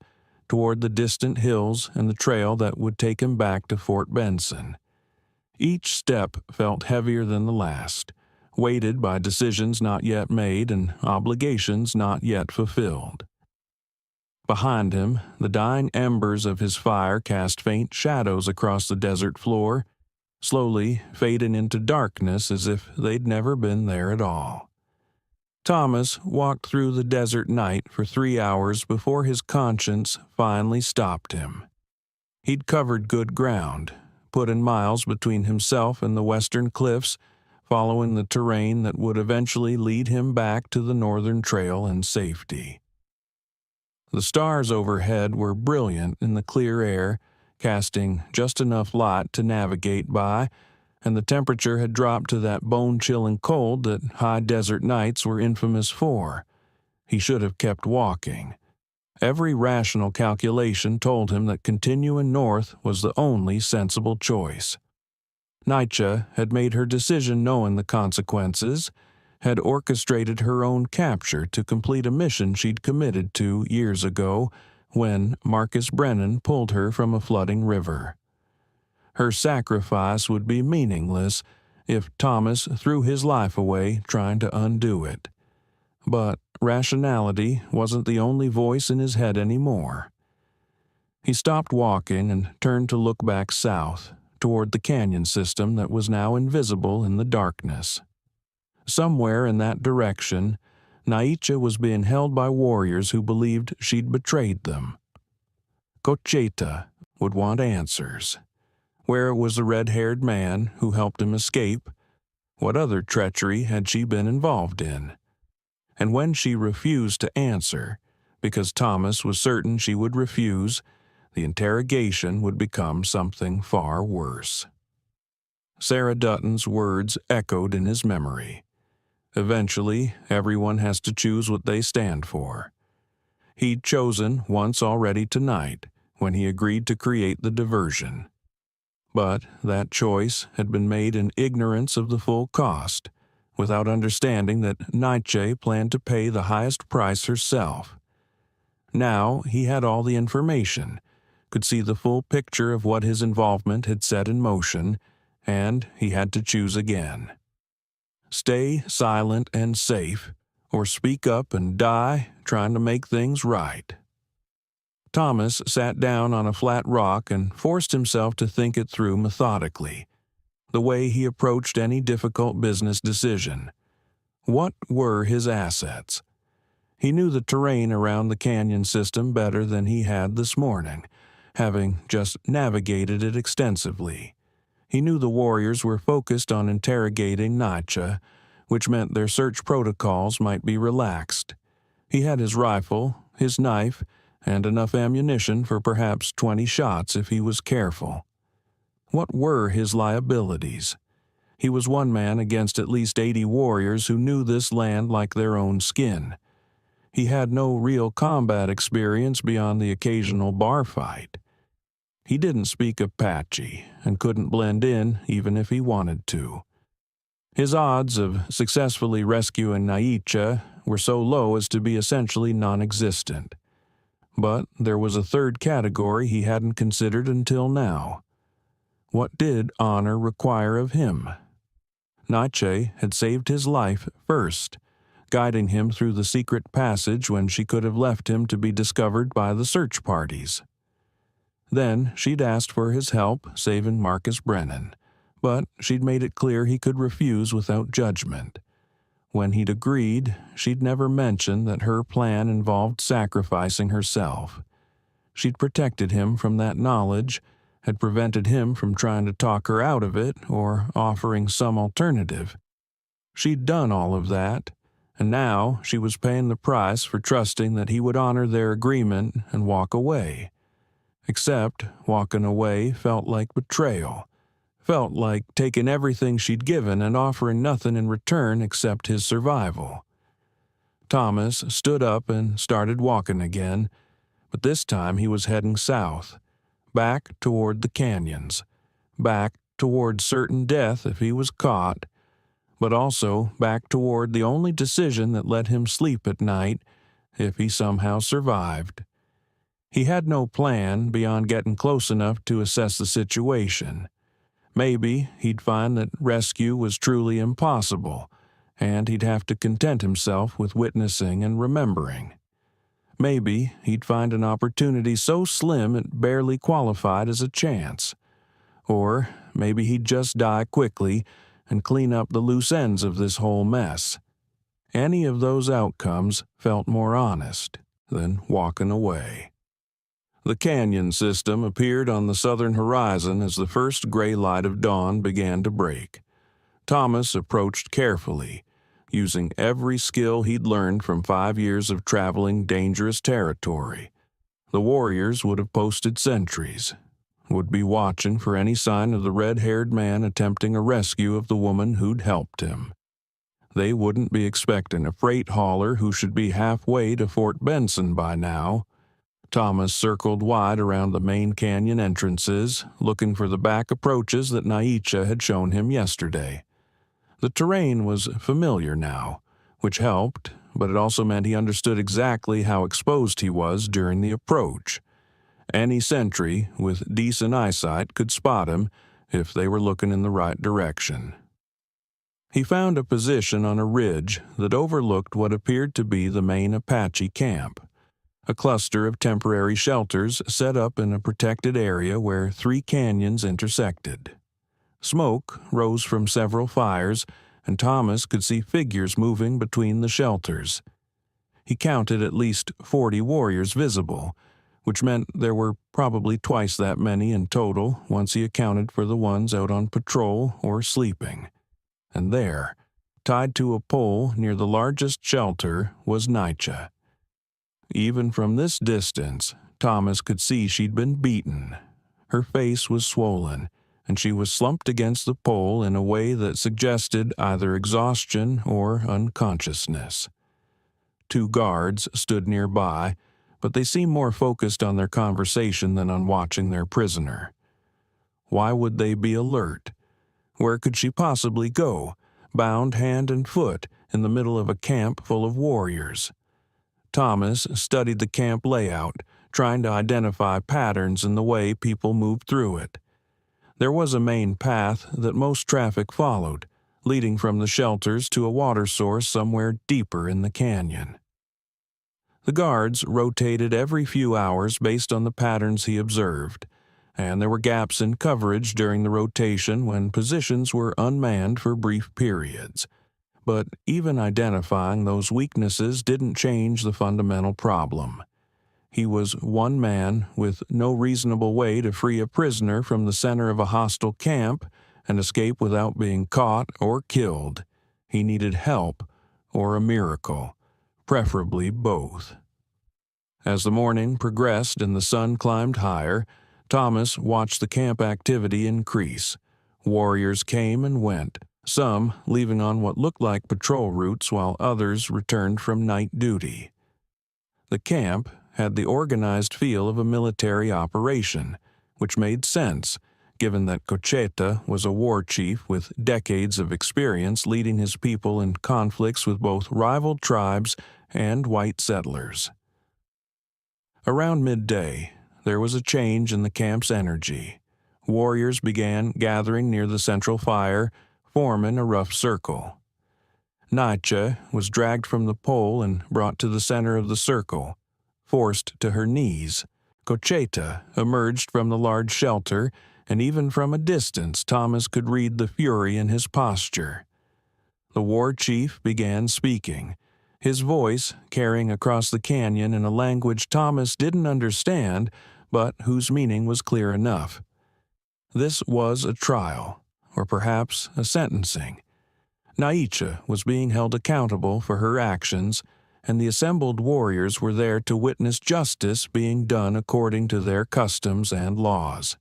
toward the distant hills and the trail that would take him back to Fort Benson. Each step felt heavier than the last, weighted by decisions not yet made and obligations not yet fulfilled. Behind him, the dying embers of his fire cast faint shadows across the desert floor, slowly fading into darkness as if they'd never been there at all. Thomas walked through the desert night for 3 hours before his conscience finally stopped him. He'd covered good ground, put in miles between himself and the western cliffs, following the terrain that would eventually lead him back to the northern trail in safety. The stars overhead were brilliant in the clear air, casting just enough light to navigate by, and the temperature had dropped to that bone-chilling cold that high desert nights were infamous for. He should have kept walking. Every rational calculation told him that continuing north was the only sensible choice. Naichi had made her decision knowing the consequences, had orchestrated her own capture to complete a mission she'd committed to years ago when Marcus Brennan pulled her from a flooding river. Her sacrifice would be meaningless if Thomas threw his life away trying to undo it. But rationality wasn't the only voice in his head anymore. He stopped walking and turned to look back south, toward the canyon system that was now invisible in the darkness. Somewhere in that direction, Naichi was being held by warriors who believed she'd betrayed them. Cocheta would want answers. Where was the red-haired man who helped him escape? What other treachery had she been involved in? And when she refused to answer, because Thomas was certain she would refuse, the interrogation would become something far worse. Sarah Dutton's words echoed in his memory. Eventually, everyone has to choose what they stand for. He'd chosen once already tonight, when he agreed to create the diversion. But that choice had been made in ignorance of the full cost, without understanding that Naichi planned to pay the highest price herself. Now he had all the information, could see the full picture of what his involvement had set in motion, and he had to choose again. Stay silent and safe, or speak up and die trying to make things right. Thomas sat down on a flat rock and forced himself to think it through methodically, the way he approached any difficult business decision. What were his assets? He knew the terrain around the canyon system better than he had this morning, having just navigated it extensively. He knew the warriors were focused on interrogating Naichi, which meant their search protocols might be relaxed. He had his rifle, his knife, and enough ammunition for perhaps 20 shots if he was careful. What were his liabilities? He was one man against at least 80 warriors who knew this land like their own skin. He had no real combat experience beyond the occasional bar fight. He didn't speak Apache and couldn't blend in even if he wanted to. His odds of successfully rescuing Naichi were so low as to be essentially non-existent. But there was a third category he hadn't considered until now. What did honor require of him? Naichi had saved his life first, guiding him through the secret passage when she could have left him to be discovered by the search parties. Then she'd asked for his help saving Marcus Brennan, but she'd made it clear he could refuse without judgment. When he'd agreed, she'd never mentioned that her plan involved sacrificing herself. She'd protected him from that knowledge, had prevented him from trying to talk her out of it or offering some alternative. She'd done all of that, and now she was paying the price for trusting that he would honor their agreement and walk away. Except walking away felt like betrayal. Felt like taking everything she'd given and offering nothing in return except his survival. Thomas stood up and started walking again, but this time he was heading south, back toward the canyons, back toward certain death if he was caught, but also back toward the only decision that let him sleep at night if he somehow survived. He had no plan beyond getting close enough to assess the situation. Maybe he'd find that rescue was truly impossible, and he'd have to content himself with witnessing and remembering. Maybe he'd find an opportunity so slim it barely qualified as a chance. Or maybe he'd just die quickly and clean up the loose ends of this whole mess. Any of those outcomes felt more honest than walking away. The canyon system appeared on the southern horizon as the first gray light of dawn began to break. Thomas approached carefully, using every skill he'd learned from 5 years of traveling dangerous territory. The warriors would have posted sentries, would be watching for any sign of the red-haired man attempting a rescue of the woman who'd helped him. They wouldn't be expecting a freight hauler who should be halfway to Fort Benson by now. Thomas circled wide around the main canyon entrances, looking for the back approaches that Naichi had shown him yesterday. The terrain was familiar now, which helped, but it also meant he understood exactly how exposed he was during the approach. Any sentry with decent eyesight could spot him if they were looking in the right direction. He found a position on a ridge that overlooked what appeared to be the main Apache camp, a cluster of temporary shelters set up in a protected area where 3 canyons intersected. Smoke rose from several fires, and Thomas could see figures moving between the shelters. He counted at least 40 warriors visible, which meant there were probably twice that many in total once he accounted for the ones out on patrol or sleeping. And there, tied to a pole near the largest shelter, was Naichi. Even from this distance, Thomas could see she'd been beaten. Her face was swollen, and she was slumped against the pole in a way that suggested either exhaustion or unconsciousness. 2 guards stood nearby, but they seemed more focused on their conversation than on watching their prisoner. Why would they be alert? Where could she possibly go, bound hand and foot in the middle of a camp full of warriors? Thomas studied the camp layout, trying to identify patterns in the way people moved through it. There was a main path that most traffic followed, leading from the shelters to a water source somewhere deeper in the canyon. The guards rotated every few hours based on the patterns he observed, and there were gaps in coverage during the rotation when positions were unmanned for brief periods. But even identifying those weaknesses didn't change the fundamental problem. He was one man with no reasonable way to free a prisoner from the center of a hostile camp and escape without being caught or killed. He needed help or a miracle, preferably both. As the morning progressed and the sun climbed higher, Thomas watched the camp activity increase. Warriors came and went, some leaving on what looked like patrol routes while others returned from night duty. The camp had the organized feel of a military operation, which made sense, given that Cocheta was a war chief with decades of experience leading his people in conflicts with both rival tribes and white settlers. Around midday, there was a change in the camp's energy. Warriors began gathering near the central fire, forming a rough circle. Naichi was dragged from the pole and brought to the center of the circle. Forced to her knees, Cocheta emerged from the large shelter, and even from a distance Thomas could read the fury in his posture. The war chief began speaking, his voice carrying across the canyon in a language Thomas didn't understand, but whose meaning was clear enough. This was a trial, or perhaps a sentencing. Naichi was being held accountable for her actions, and the assembled warriors were there to witness justice being done according to their customs and laws.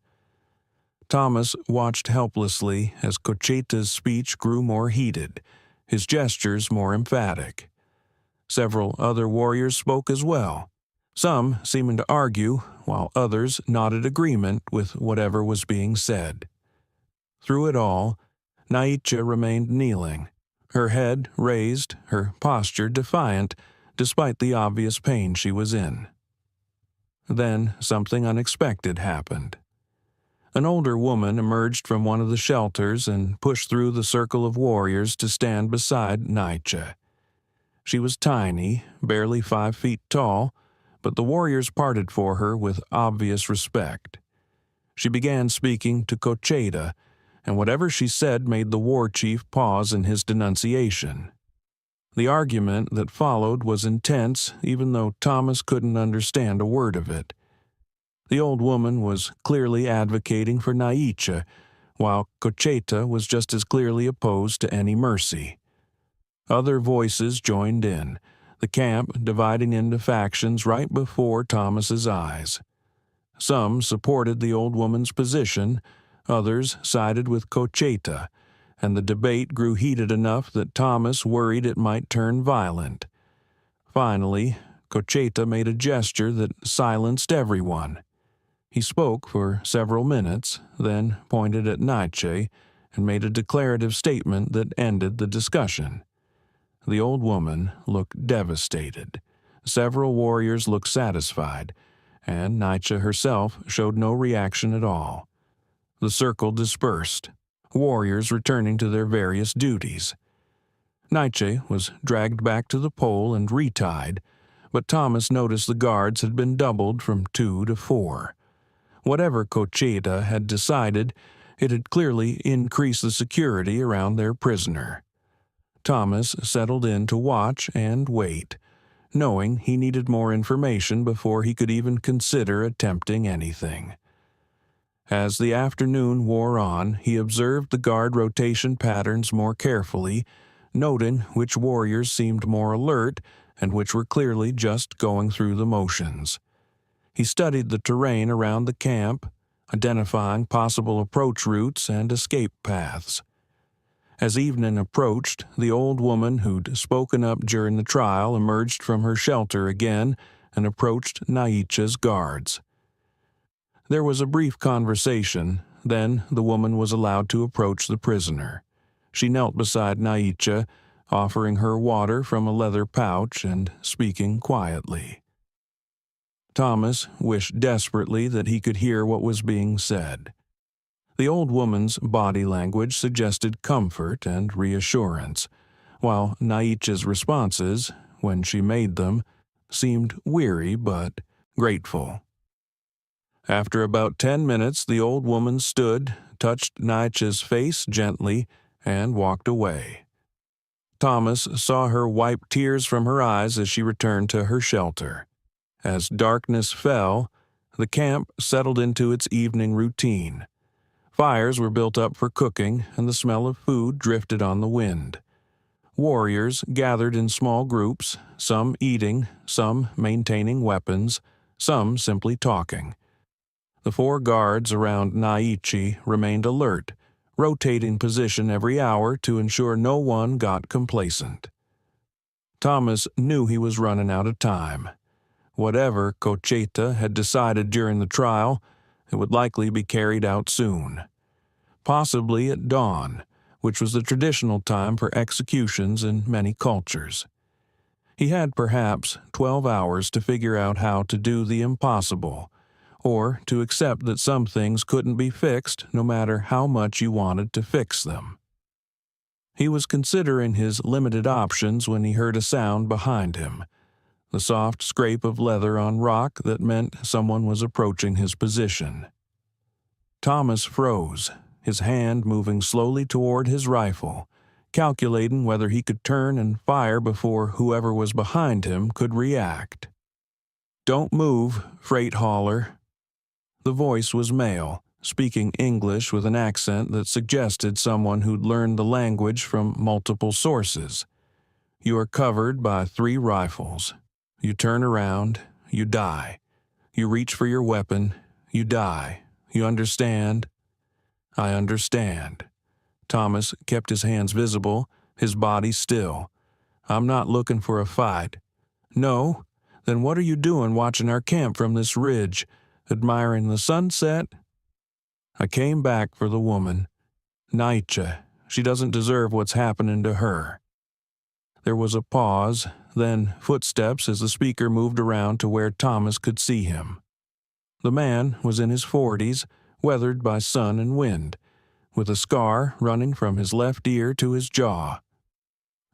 Thomas watched helplessly as Cocheta's speech grew more heated, his gestures more emphatic. Several other warriors spoke as well, some seeming to argue, while others nodded agreement with whatever was being said. Through it all, Naichi remained kneeling, her head raised, her posture defiant, despite the obvious pain she was in. Then something unexpected happened. An older woman emerged from one of the shelters and pushed through the circle of warriors to stand beside Naichi. She was tiny, barely 5 feet tall, but the warriors parted for her with obvious respect. She began speaking to Cocheta, and whatever she said made the war chief pause in his denunciation. The argument that followed was intense, even though Thomas couldn't understand a word of it. The old woman was clearly advocating for Naichi, while Cocheta was just as clearly opposed to any mercy. Other voices joined in, the camp dividing into factions right before Thomas's eyes. Some supported the old woman's position, others sided with Cocheta, and the debate grew heated enough that Thomas worried it might turn violent. Finally, Cocheta made a gesture that silenced everyone. He spoke for several minutes, then pointed at Naichi and made a declarative statement that ended the discussion. The old woman looked devastated. Several warriors looked satisfied, and Naichi herself showed no reaction at all. The circle dispersed, warriors returning to their various duties. Naichi was dragged back to the pole and retied, but Thomas noticed the guards had been doubled from 2 to 4. Whatever Cocheta had decided, it had clearly increased the security around their prisoner. Thomas settled in to watch and wait, knowing he needed more information before he could even consider attempting anything. As the afternoon wore on, he observed the guard rotation patterns more carefully, noting which warriors seemed more alert and which were clearly just going through the motions. He studied the terrain around the camp, identifying possible approach routes and escape paths. As evening approached, the old woman who'd spoken up during the trial emerged from her shelter again and approached Naichi's guards. There was a brief conversation, then the woman was allowed to approach the prisoner. She knelt beside Naichi, offering her water from a leather pouch and speaking quietly. Thomas wished desperately that he could hear what was being said. The old woman's body language suggested comfort and reassurance, while Naichi's responses, when she made them, seemed weary but grateful. After about 10 minutes, the old woman stood, touched Naichi's face gently, and walked away. Thomas saw her wipe tears from her eyes as she returned to her shelter. As darkness fell, the camp settled into its evening routine. Fires were built up for cooking, and the smell of food drifted on the wind. Warriors gathered in small groups, some eating, some maintaining weapons, some simply talking. The 4 guards around Naichi remained alert, rotating position every hour to ensure no one got complacent. Thomas knew he was running out of time. Whatever Cocheta had decided during the trial, it would likely be carried out soon. Possibly at dawn, which was the traditional time for executions in many cultures. He had perhaps 12 hours to figure out how to do the impossible, or to accept that some things couldn't be fixed no matter how much you wanted to fix them. He was considering his limited options when he heard a sound behind him, the soft scrape of leather on rock that meant someone was approaching his position. Thomas froze, his hand moving slowly toward his rifle, calculating whether he could turn and fire before whoever was behind him could react. "Don't move, freight hauler." The voice was male, speaking English with an accent that suggested someone who'd learned the language from multiple sources. "You are covered by 3 rifles. You turn around, you die. You reach for your weapon, you die. You understand?" "I understand." Thomas kept his hands visible, his body still. "I'm not looking for a fight." "No? Then what are you doing watching our camp from this ridge? Admiring the sunset?" "I came back for the woman. Naichi. She doesn't deserve what's happening to her." There was a pause, then footsteps as the speaker moved around to where Thomas could see him. The man was in his 40s, weathered by sun and wind, with a scar running from his left ear to his jaw.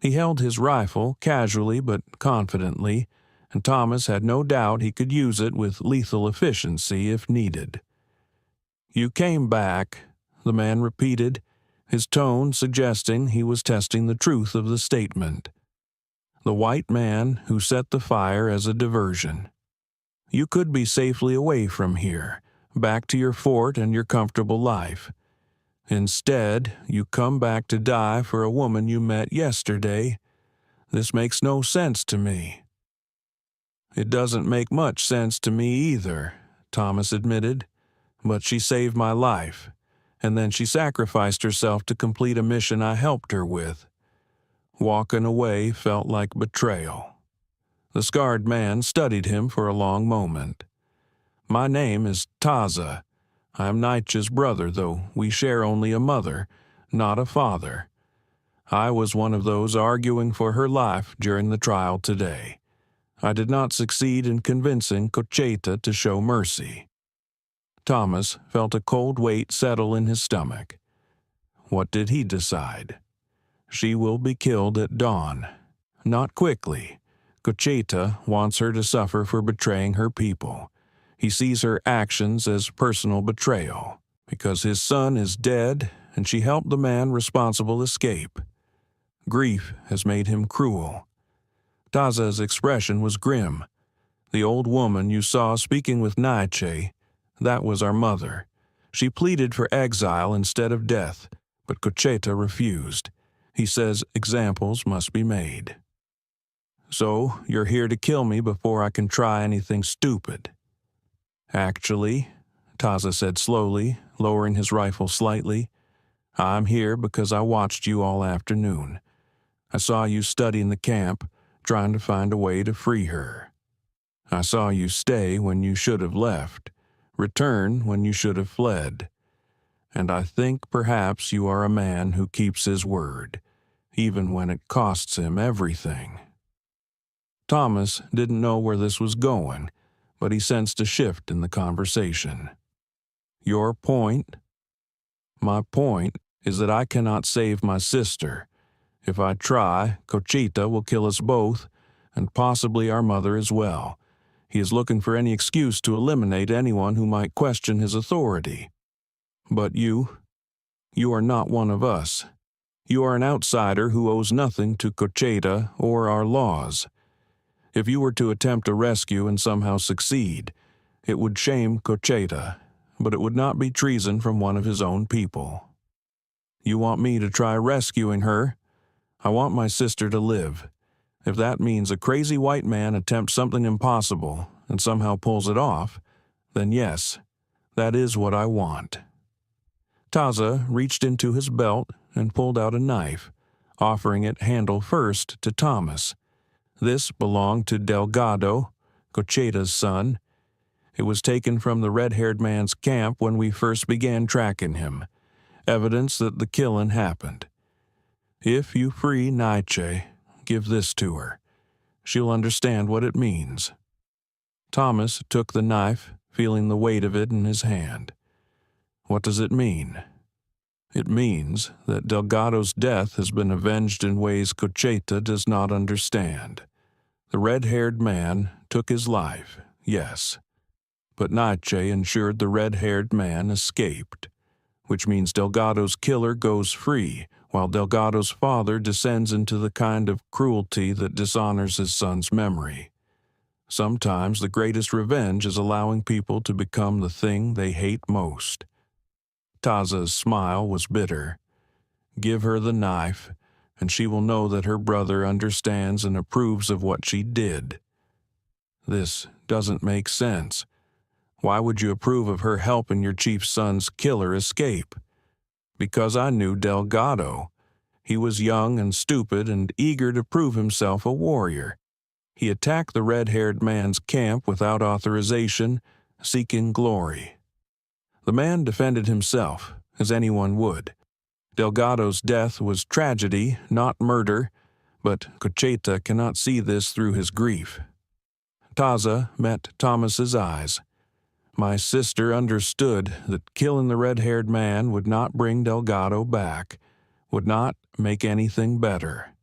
He held his rifle casually but confidently, and Thomas had no doubt he could use it with lethal efficiency if needed. "You came back," the man repeated, his tone suggesting he was testing the truth of the statement. "The white man who set the fire as a diversion. You could be safely away from here, back to your fort and your comfortable life. Instead, you come back to die for a woman you met yesterday. This makes no sense to me." "It doesn't make much sense to me either," Thomas admitted, "but she saved my life, and then she sacrificed herself to complete a mission I helped her with. Walking away felt like betrayal." The scarred man studied him for a long moment. "My name is Taza. I am Naichi's brother, though we share only a mother, not a father. I was one of those arguing for her life during the trial today. I did not succeed in convincing Cocheta to show mercy. Thomas felt a cold weight settle in his stomach. What did he decide? She will be killed at dawn. Not quickly. Cocheta wants her to suffer for betraying her people. He sees her actions as personal betrayal, because his son is dead and she helped the man responsible escape. Grief has made him cruel. Taza's expression was grim. The old woman you saw speaking with Naichi, that was our mother. She pleaded for exile instead of death, but Cocheta refused. He says examples must be made. So, you're here to kill me before I can try anything stupid. Actually, Taza said slowly, lowering his rifle slightly, I'm here because I watched you all afternoon. I saw you studying the camp, trying to find a way to free her. I saw you stay when you should have left, return when you should have fled. And I think perhaps you are a man who keeps his word, even when it costs him everything. Thomas didn't know where this was going, but he sensed a shift in the conversation. Your point? My point is that I cannot save my sister. If I try, Cocheta will kill us both, and possibly our mother as well. He is looking for any excuse to eliminate anyone who might question his authority. But you are not one of us. You are an outsider who owes nothing to Cocheta or our laws. If you were to attempt a rescue and somehow succeed, it would shame Cocheta, but it would not be treason from one of his own people. You want me to try rescuing her? I want my sister to live. If that means a crazy white man attempts something impossible and somehow pulls it off, then yes, that is what I want. Taza reached into his belt and pulled out a knife, offering it handle first to Thomas. This belonged to Delgado, Cocheta's son. It was taken from the red-haired man's camp when we first began tracking him, evidence that the killing happened. If you free Naichi, give this to her. She'll understand what it means. Thomas took the knife, feeling the weight of it in his hand. What does it mean? It means that Delgado's death has been avenged in ways Cocheta does not understand. The red-haired man took his life, yes, but Naichi ensured the red-haired man escaped, which means Delgado's killer goes free, while Delgado's father descends into the kind of cruelty that dishonors his son's memory. Sometimes the greatest revenge is allowing people to become the thing they hate most. Taza's smile was bitter. Give her the knife, and she will know that her brother understands and approves of what she did. This doesn't make sense. Why would you approve of her helping your chief's son's killer escape? Because I knew Delgado. He was young and stupid and eager to prove himself a warrior. He attacked the red-haired man's camp without authorization, seeking glory. The man defended himself, as anyone would. Delgado's death was tragedy, not murder, but Cocheta cannot see this through his grief. Taza met Thomas's eyes. My sister understood that killing the red-haired man would not bring Delgado back, would not make anything better.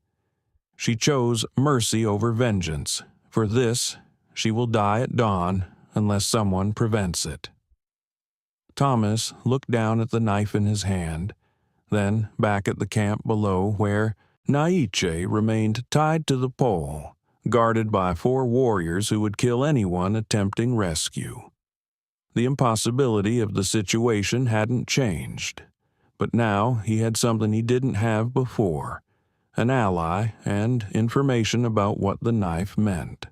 She chose mercy over vengeance. For this, she will die at dawn unless someone prevents it. Thomas looked down at the knife in his hand, then back at the camp below where Naichi remained tied to the pole, guarded by 4 warriors who would kill anyone attempting rescue. The impossibility of the situation hadn't changed, but now he had something he didn't have before, an ally and information about what the knife meant.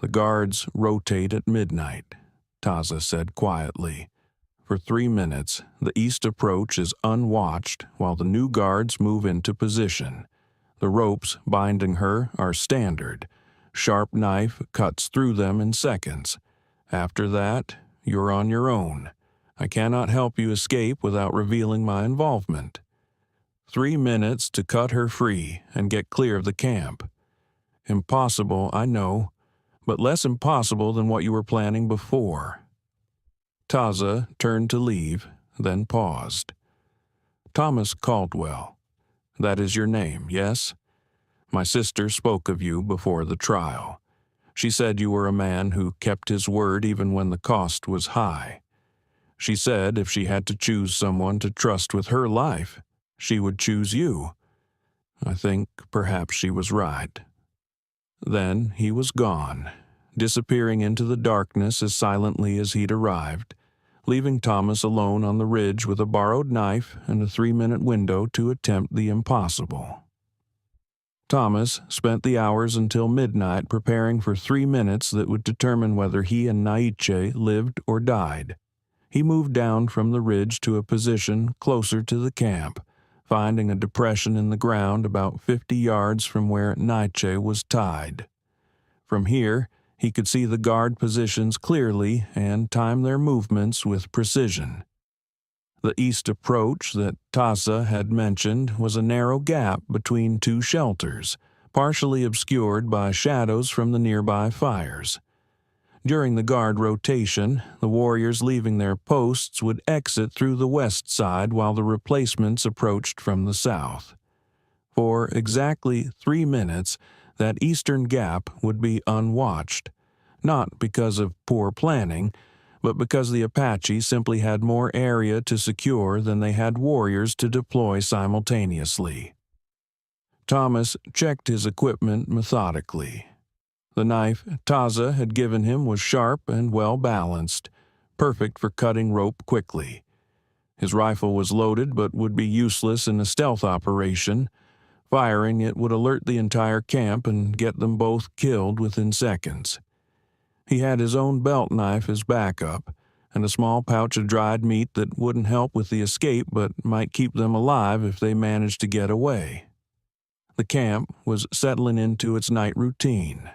The guards rotate at midnight, Taza said quietly. For 3 minutes, the east approach is unwatched while the new guards move into position. The ropes binding her are standard. Sharp knife cuts through them in seconds. After that, you're on your own. I cannot help you escape without revealing my involvement. 3 minutes to cut her free and get clear of the camp. Impossible, I know, but less impossible than what you were planning before. Taza turned to leave, then paused. Thomas Caldwell. That is your name, yes? My sister spoke of you before the trial. She said you were a man who kept his word even when the cost was high. She said if she had to choose someone to trust with her life, she would choose you. I think perhaps she was right. Then he was gone, disappearing into the darkness as silently as he'd arrived, leaving Thomas alone on the ridge with a borrowed knife and a 3-minute window to attempt the impossible. Thomas spent the hours until midnight preparing for 3 minutes that would determine whether he and Naichi lived or died. He moved down from the ridge to a position closer to the camp, finding a depression in the ground about 50 yards from where Naichi was tied. From here, he could see the guard positions clearly and time their movements with precision. The east approach that Taza had mentioned was a narrow gap between 2 shelters, partially obscured by shadows from the nearby fires. During the guard rotation, the warriors leaving their posts would exit through the west side while the replacements approached from the south. For exactly 3 minutes, that eastern gap would be unwatched, not because of poor planning, but because the Apache simply had more area to secure than they had warriors to deploy simultaneously. Thomas checked his equipment methodically. The knife Taza had given him was sharp and well-balanced, perfect for cutting rope quickly. His rifle was loaded but would be useless in a stealth operation. Firing it would alert the entire camp and get them both killed within seconds. He had his own belt knife as backup, and a small pouch of dried meat that wouldn't help with the escape but might keep them alive if they managed to get away. The camp was settling into its night routine.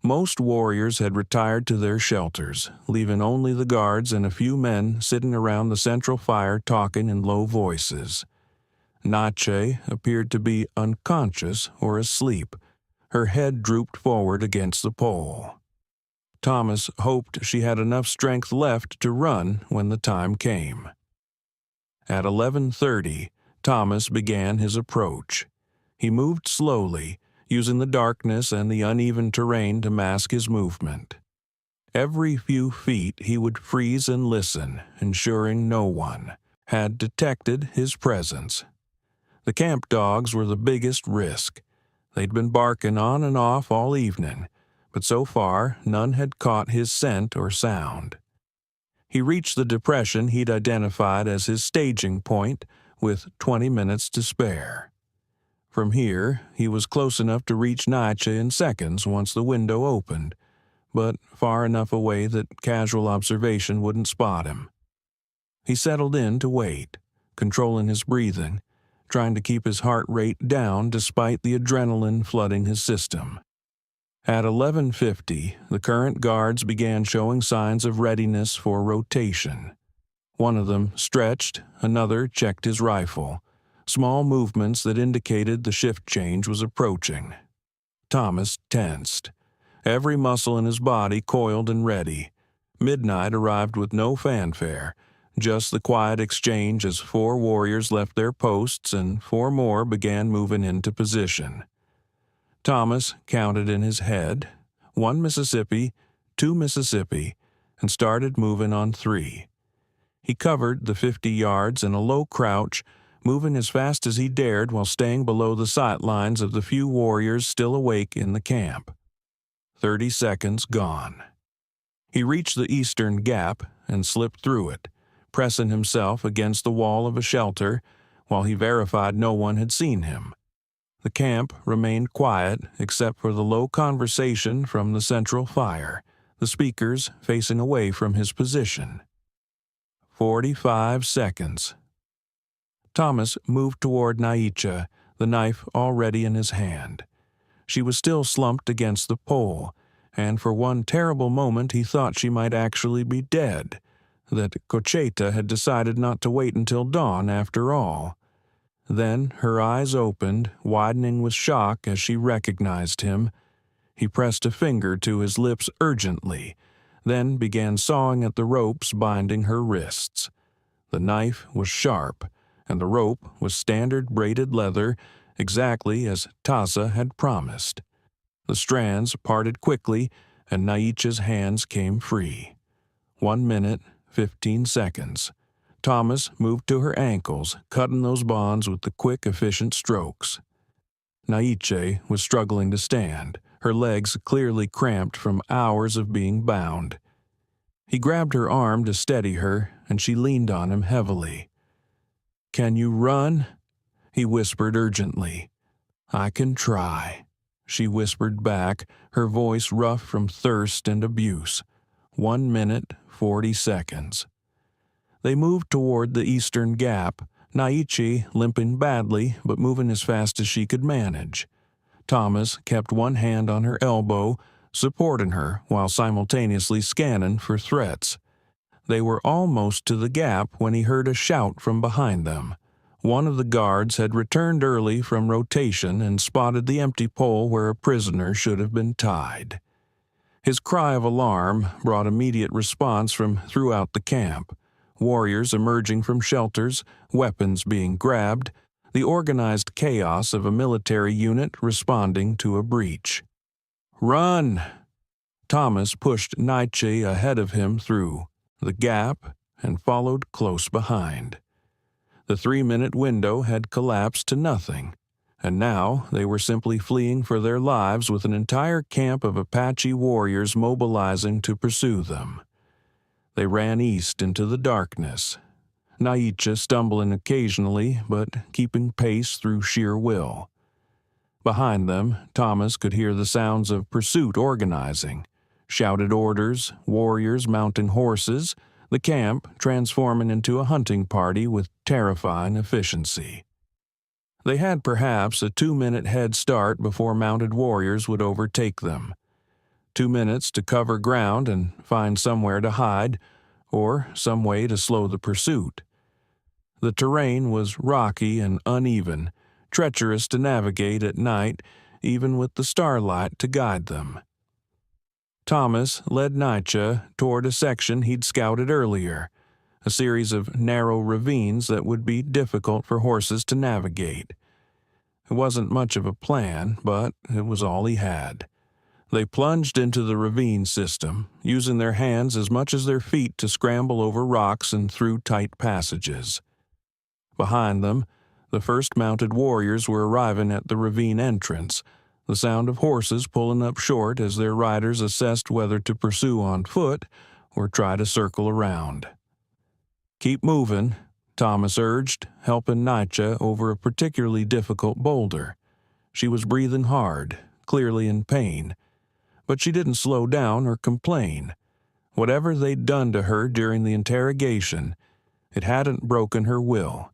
Most warriors had retired to their shelters, leaving only the guards and a few men sitting around the central fire talking in low voices. Naichi appeared to be unconscious or asleep, her head drooped forward against the pole. Thomas hoped she had enough strength left to run when the time came. At 11:30, Thomas began his approach. He moved slowly, using the darkness and the uneven terrain to mask his movement. Every few feet he would freeze and listen, ensuring no one had detected his presence. The camp dogs were the biggest risk. They'd been barking on and off all evening, but so far none had caught his scent or sound. He reached the depression he'd identified as his staging point with 20 minutes to spare. From here, he was close enough to reach Naichi in seconds once the window opened, but far enough away that casual observation wouldn't spot him. He settled in to wait, controlling his breathing, trying to keep his heart rate down despite the adrenaline flooding his system. At 11:50, the current guards began showing signs of readiness for rotation. One of them stretched, another checked his rifle, small movements that indicated the shift change was approaching. Thomas tensed, every muscle in his body coiled and ready. Midnight arrived with no fanfare, just the quiet exchange as 4 warriors left their posts and 4 more began moving into position. Thomas counted in his head, 1 Mississippi, 2 Mississippi, and started moving on 3. He covered the 50 yards in a low crouch, moving as fast as he dared while staying below the sight lines of the few warriors still awake in the camp. 30 seconds gone. He reached the eastern gap and slipped through it, pressing himself against the wall of a shelter while he verified no one had seen him. The camp remained quiet except for the low conversation from the central fire, the speakers facing away from his position. 45 seconds. Thomas moved toward Naichi, the knife already in his hand. She was still slumped against the pole, and for one terrible moment he thought she might actually be dead, that Cocheta had decided not to wait until dawn after all. Then her eyes opened, widening with shock as she recognized him. He pressed a finger to his lips urgently, then began sawing at the ropes binding her wrists. The knife was sharp, and the rope was standard braided leather, exactly as Taza had promised. The strands parted quickly, and Naichi's hands came free. 1 minute, 15 seconds. Thomas moved to her ankles, cutting those bonds with the quick, efficient strokes. Naichi was struggling to stand, her legs clearly cramped from hours of being bound. He grabbed her arm to steady her, and she leaned on him heavily. "Can you run?" he whispered urgently. "I can try," she whispered back, her voice rough from thirst and abuse. 1 minute, 40 seconds. They moved toward the eastern gap, Naichi limping badly but moving as fast as she could manage. Thomas kept one hand on her elbow, supporting her while simultaneously scanning for threats. They were almost to the gap when he heard a shout from behind them. One of the guards had returned early from rotation and spotted the empty pole where a prisoner should have been tied. His cry of alarm brought immediate response from throughout the camp. Warriors emerging from shelters, weapons being grabbed, the organized chaos of a military unit responding to a breach. "Run!" Thomas pushed Naichi ahead of him through the gap and followed close behind. The 3-minute window had collapsed to nothing, and now they were simply fleeing for their lives with an entire camp of Apache warriors mobilizing to pursue them. They ran east into the darkness, Naichi stumbling occasionally but keeping pace through sheer will. Behind them, Thomas could hear the sounds of pursuit organizing, shouted orders, warriors mounting horses, the camp transforming into a hunting party with terrifying efficiency. They had perhaps a 2-minute head start before mounted warriors would overtake them. 2 minutes to cover ground and find somewhere to hide, or some way to slow the pursuit. The terrain was rocky and uneven, treacherous to navigate at night, even with the starlight to guide them. Thomas led Naichi toward a section he'd scouted earlier, a series of narrow ravines that would be difficult for horses to navigate. It wasn't much of a plan, but it was all he had. They plunged into the ravine system, using their hands as much as their feet to scramble over rocks and through tight passages. Behind them, the first mounted warriors were arriving at the ravine entrance, the sound of horses pulling up short as their riders assessed whether to pursue on foot or try to circle around. "Keep moving," Thomas urged, helping Naichi over a particularly difficult boulder. She was breathing hard, clearly in pain, but she didn't slow down or complain. Whatever they'd done to her during the interrogation, it hadn't broken her will.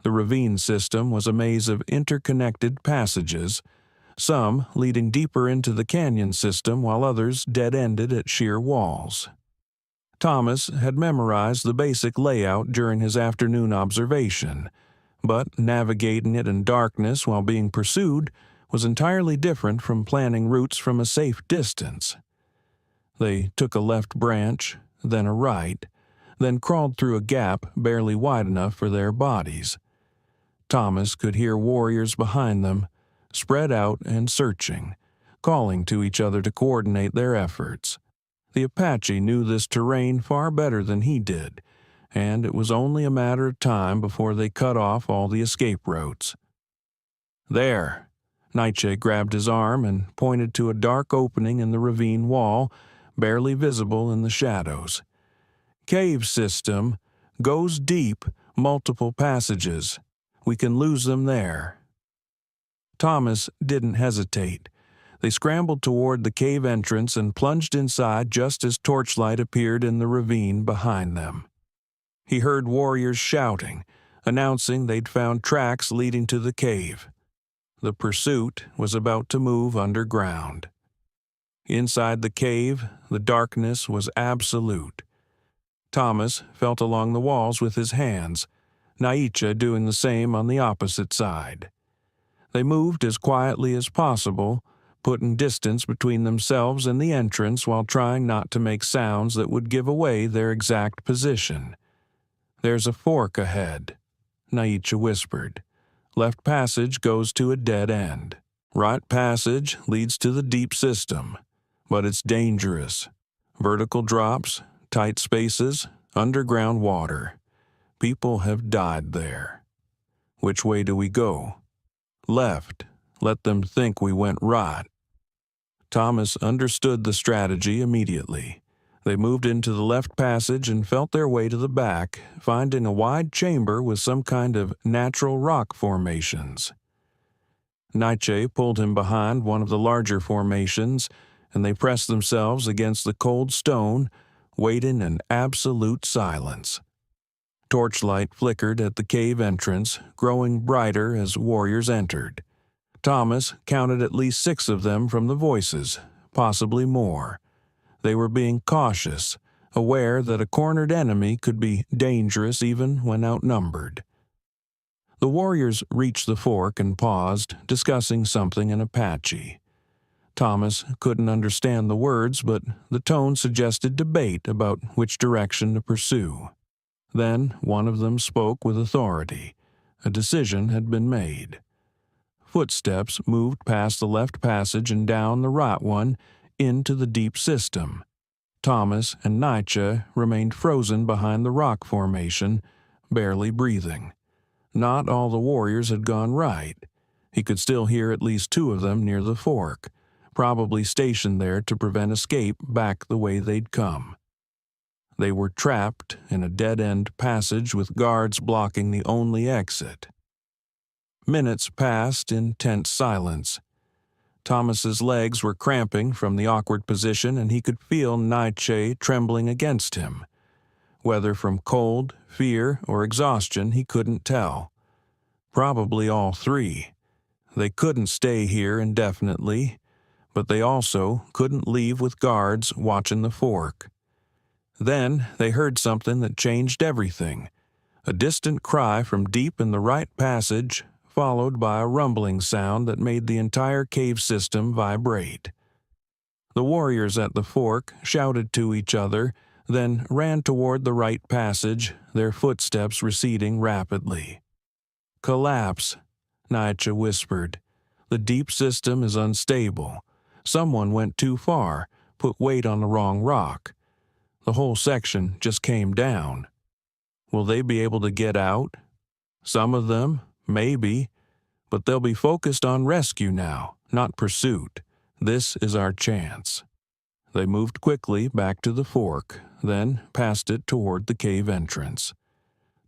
The ravine system was a maze of interconnected passages, some leading deeper into the canyon system while others dead-ended at sheer walls. Thomas had memorized the basic layout during his afternoon observation, but navigating it in darkness while being pursued was entirely different from planning routes from a safe distance. They took a left branch, then a right, then crawled through a gap barely wide enough for their bodies. Thomas could hear warriors behind them, spread out and searching, calling to each other to coordinate their efforts. The Apache knew this terrain far better than he did, and it was only a matter of time before they cut off all the escape routes. "There!" Naichi grabbed his arm and pointed to a dark opening in the ravine wall, barely visible in the shadows. "Cave system, goes deep, multiple passages. We can lose them there." Thomas didn't hesitate. They scrambled toward the cave entrance and plunged inside just as torchlight appeared in the ravine behind them. He heard warriors shouting, announcing they'd found tracks leading to the cave. The pursuit was about to move underground. Inside the cave, the darkness was absolute. Thomas felt along the walls with his hands, Naichi doing the same on the opposite side. They moved as quietly as possible, putting distance between themselves and the entrance while trying not to make sounds that would give away their exact position. "There's a fork ahead," Naichi whispered. "Left passage goes to a dead end. Right passage leads to the deep system, but it's dangerous. Vertical drops, tight spaces, underground water. People have died there. Which way do we go?" "Left. Let them think we went right." Thomas understood the strategy immediately. They moved into the left passage and felt their way to the back, finding a wide chamber with some kind of natural rock formations. Naichi pulled him behind one of the larger formations, and they pressed themselves against the cold stone, waiting in absolute silence. Torchlight flickered at the cave entrance, growing brighter as warriors entered. Thomas counted at least 6 of them from the voices, possibly more. They were being cautious, aware that a cornered enemy could be dangerous even when outnumbered. The warriors reached the fork and paused, discussing something in Apache. Thomas couldn't understand the words, but the tone suggested debate about which direction to pursue. Then one of them spoke with authority. A decision had been made. Footsteps moved past the left passage and down the right one into the deep system. Thomas and Naichi remained frozen behind the rock formation, barely breathing. Not all the warriors had gone right. He could still hear at least 2 of them near the fork, probably stationed there to prevent escape back the way they'd come. They were trapped in a dead-end passage with guards blocking the only exit. Minutes passed in tense silence. Thomas's legs were cramping from the awkward position, and he could feel Naichi trembling against him. Whether from cold, fear, or exhaustion, he couldn't tell. Probably all 3. They couldn't stay here indefinitely, but they also couldn't leave with guards watching the fork. Then they heard something that changed everything. A distant cry from deep in the right passage, followed by a rumbling sound that made the entire cave system vibrate. The warriors at the fork shouted to each other, then ran toward the right passage, their footsteps receding rapidly. "Collapse," Naichi whispered. "The deep system is unstable. Someone went too far, put weight on the wrong rock. The whole section just came down. Will they be able to get out? Some of them, maybe, but they'll be focused on rescue now, not pursuit. This is our chance." They moved quickly back to the fork, then passed it toward the cave entrance.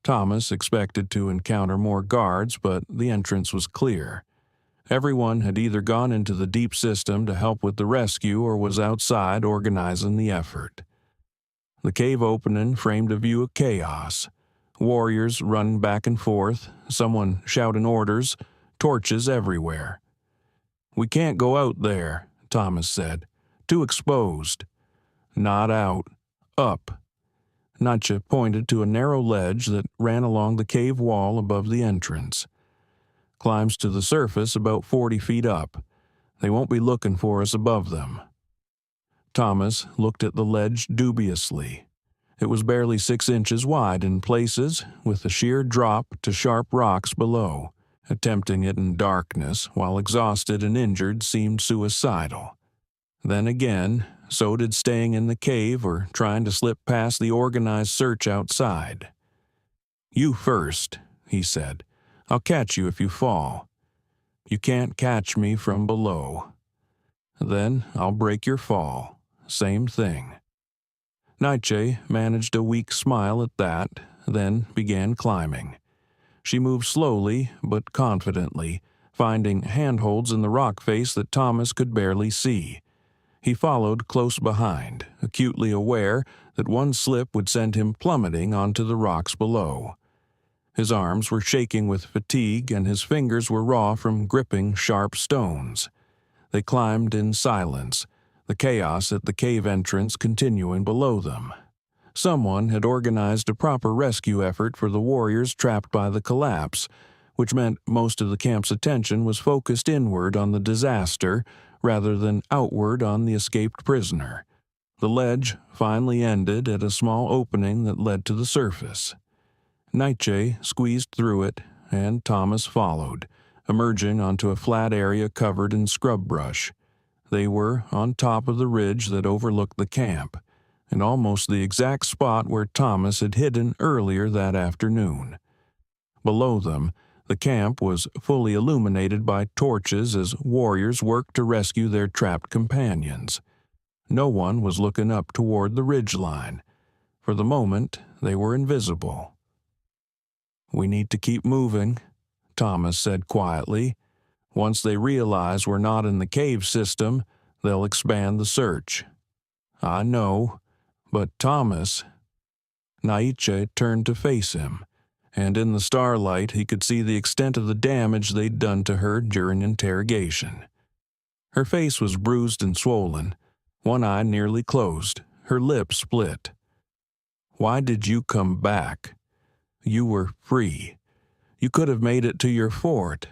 Thomas expected to encounter more guards, but the entrance was clear. Everyone had either gone into the deep system to help with the rescue or was outside organizing the effort. The cave opening framed a view of chaos. Warriors running back and forth, someone shouting orders, torches everywhere. "We can't go out there," Thomas said. "Too exposed." "Not out. Up." Naichi pointed to a narrow ledge that ran along the cave wall above the entrance. "Climbs to the surface about 40 feet up. They won't be looking for us above them." Thomas looked at the ledge dubiously. It was barely 6 inches wide in places, with a sheer drop to sharp rocks below. Attempting it in darkness, while exhausted and injured, seemed suicidal. Then again, so did staying in the cave or trying to slip past the organized search outside. "You first," he said. "I'll catch you if you fall. You can't catch me from below. Then I'll break your fall. Same thing." Naichi managed a weak smile at that, then began climbing. She moved slowly but confidently, finding handholds in the rock face that Thomas could barely see. He followed close behind, acutely aware that one slip would send him plummeting onto the rocks below. His arms were shaking with fatigue and his fingers were raw from gripping sharp stones. They climbed in silence, the chaos at the cave entrance continuing below them. Someone had organized a proper rescue effort for the warriors trapped by the collapse, which meant most of the camp's attention was focused inward on the disaster rather than outward on the escaped prisoner. The ledge finally ended at a small opening that led to the surface. Naichi squeezed through it, and Thomas followed, emerging onto a flat area covered in scrub brush. They were on top of the ridge that overlooked the camp, and almost the exact spot where Thomas had hidden earlier that afternoon. Below them, the camp was fully illuminated by torches as warriors worked to rescue their trapped companions. No one was looking up toward the ridgeline. For the moment, they were invisible. "We need to keep moving," Thomas said quietly. "Once they realize we're not in the cave system, they'll expand the search." "I know, but Thomas—" Naichi turned to face him, and in the starlight he could see the extent of the damage they'd done to her during interrogation. Her face was bruised and swollen, one eye nearly closed, her lip split. "Why did you come back? You were free. You could have made it to your fort.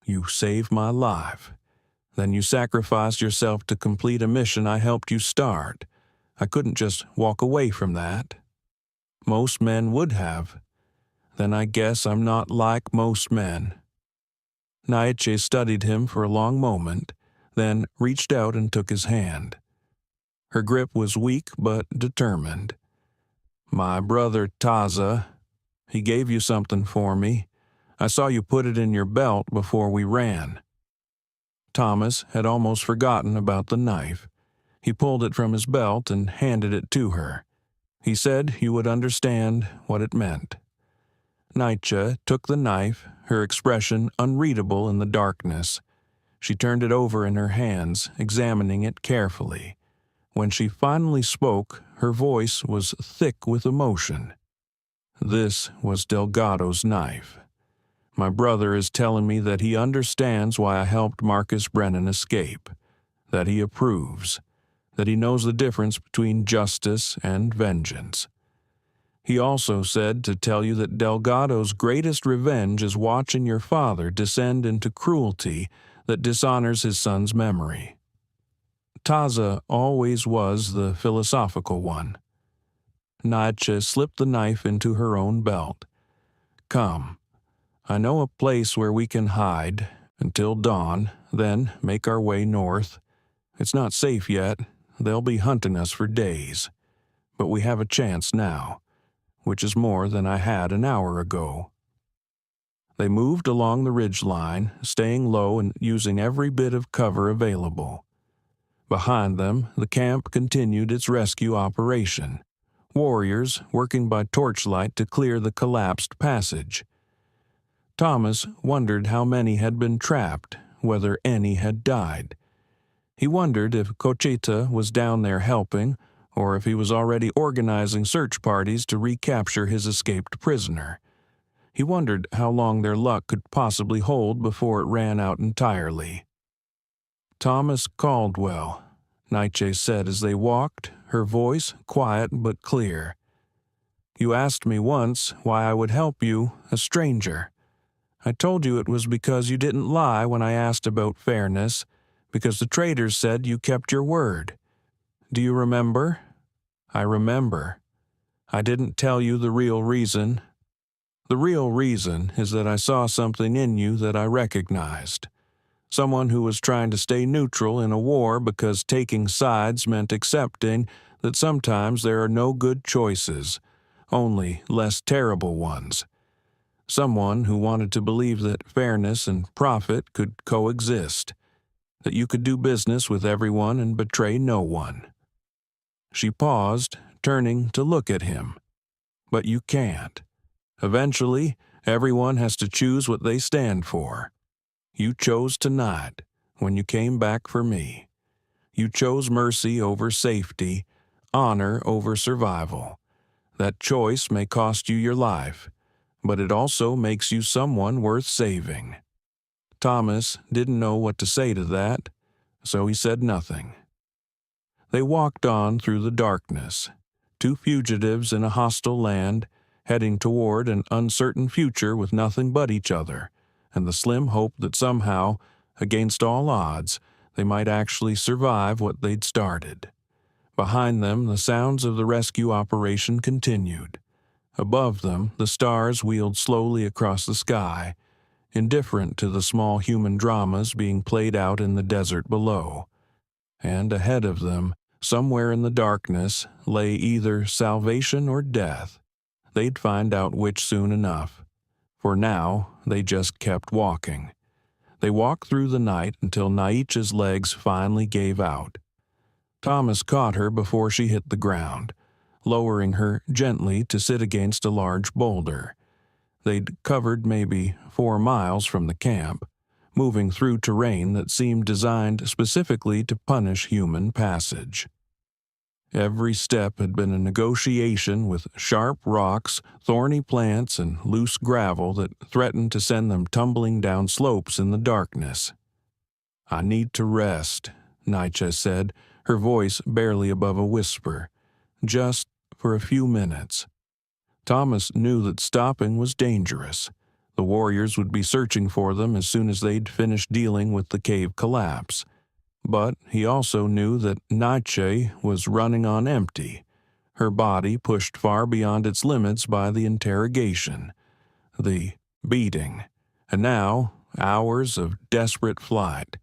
You saved my life. Then you sacrificed yourself to complete a mission I helped you start. I couldn't just walk away from that. Most men would have. Then I guess I'm not like most men." Naichi studied him for a long moment, then reached out and took his hand. Her grip was weak but determined. "My brother Taza, he gave you something for me. I saw you put it in your belt before we ran." Thomas had almost forgotten about the knife. He pulled it from his belt and handed it to her. He said you would understand what it meant. Naichi took the knife, her expression unreadable in the darkness. She turned it over in her hands, examining it carefully. When she finally spoke, her voice was thick with emotion. "This was Delgado's knife. My brother is telling me that he understands why I helped Marcus Brennan escape, that he approves, that he knows the difference between justice and vengeance. He also said to tell you that Delgado's greatest revenge is watching your father descend into cruelty that dishonors his son's memory." Taza always was the philosophical one. Naichi slipped the knife into her own belt. "Come. I know a place where we can hide until dawn, then make our way north. It's not safe yet. They'll be hunting us for days. But we have a chance now, which is more than I had an hour ago." They moved along the ridgeline, staying low and using every bit of cover available. Behind them, the camp continued its rescue operation, warriors working by torchlight to clear the collapsed passage. Thomas wondered how many had been trapped, whether any had died. He wondered if Cochita was down there helping, or if he was already organizing search parties to recapture his escaped prisoner. He wondered how long their luck could possibly hold before it ran out entirely. "Thomas Caldwell," Naichi said as they walked, her voice quiet but clear. "You asked me once why I would help you, a stranger. I told you it was because you didn't lie when I asked about fairness, because the traders said you kept your word. Do you remember?" "I remember. I didn't tell you the real reason. The real reason is that I saw something in you that I recognized. Someone who was trying to stay neutral in a war because taking sides meant accepting that sometimes there are no good choices, only less terrible ones. Someone who wanted to believe that fairness and profit could coexist, that you could do business with everyone and betray no one." She paused, turning to look at him. "But you can't. Eventually, everyone has to choose what they stand for. You chose tonight, when you came back for me. You chose mercy over safety, honor over survival. That choice may cost you your life, but it also makes you someone worth saving." Thomas didn't know what to say to that, so he said nothing. They walked on through the darkness. two fugitives in a hostile land, heading toward an uncertain future with nothing but each other, and the slim hope that somehow, against all odds, they might actually survive what they'd started. Behind them, the sounds of the rescue operation continued. Above them, the stars wheeled slowly across the sky, indifferent to the small human dramas being played out in the desert below. And ahead of them, somewhere in the darkness, lay either salvation or death. They'd find out which soon enough. For now, they just kept walking. They walked through the night until Naichi's legs finally gave out. Thomas caught her before she hit the ground, lowering her gently to sit against a large boulder. They'd covered maybe 4 miles from the camp, moving through terrain that seemed designed specifically to punish human passage. Every step had been a negotiation with sharp rocks, thorny plants, and loose gravel that threatened to send them tumbling down slopes in the darkness. "I need to rest," Naichi said, her voice barely above a whisper. "Just for a few minutes." Thomas knew that stopping was dangerous. The warriors would be searching for them as soon as they'd finished dealing with the cave collapse. But he also knew that Naichi was running on empty, her body pushed far beyond its limits by the interrogation, the beating, and now hours of desperate flight.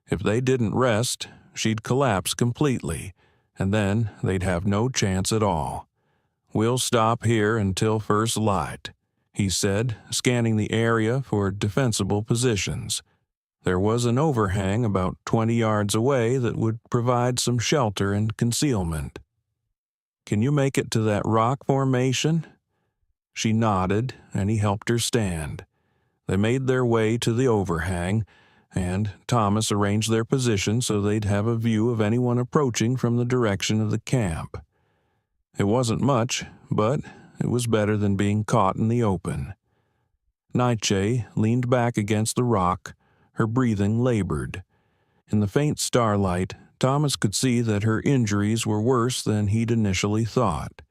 If they didn't rest, she'd collapse completely, and then they'd have no chance at all. "We'll stop here until first light," he said, scanning the area for defensible positions. There was an overhang about 20 yards away that would provide some shelter and concealment. "Can you make it to that rock formation?" She nodded, and he helped her stand. They made their way to the overhang, and Thomas arranged their position so they'd have a view of anyone approaching from the direction of the camp. It wasn't much, but it was better than being caught in the open. Naichi leaned back against the rock, her breathing labored. In the faint starlight, Thomas could see that her injuries were worse than he'd initially thought.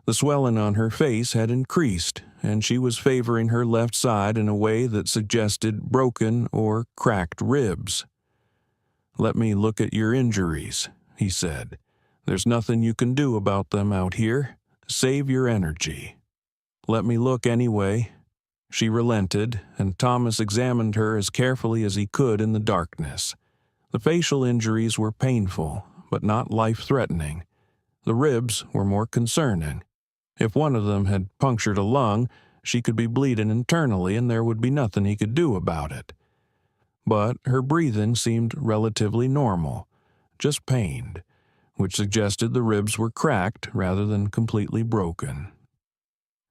The swelling on her face had increased, and she was favoring her left side in a way that suggested broken or cracked ribs. "Let me look at your injuries," he said. "There's nothing you can do about them out here. Save your energy." "Let me look anyway." She relented, and Thomas examined her as carefully as he could in the darkness. The facial injuries were painful, but not life-threatening. The ribs were more concerning. If one of them had punctured a lung, she could be bleeding internally and there would be nothing he could do about it. But her breathing seemed relatively normal, just pained, which suggested the ribs were cracked rather than completely broken.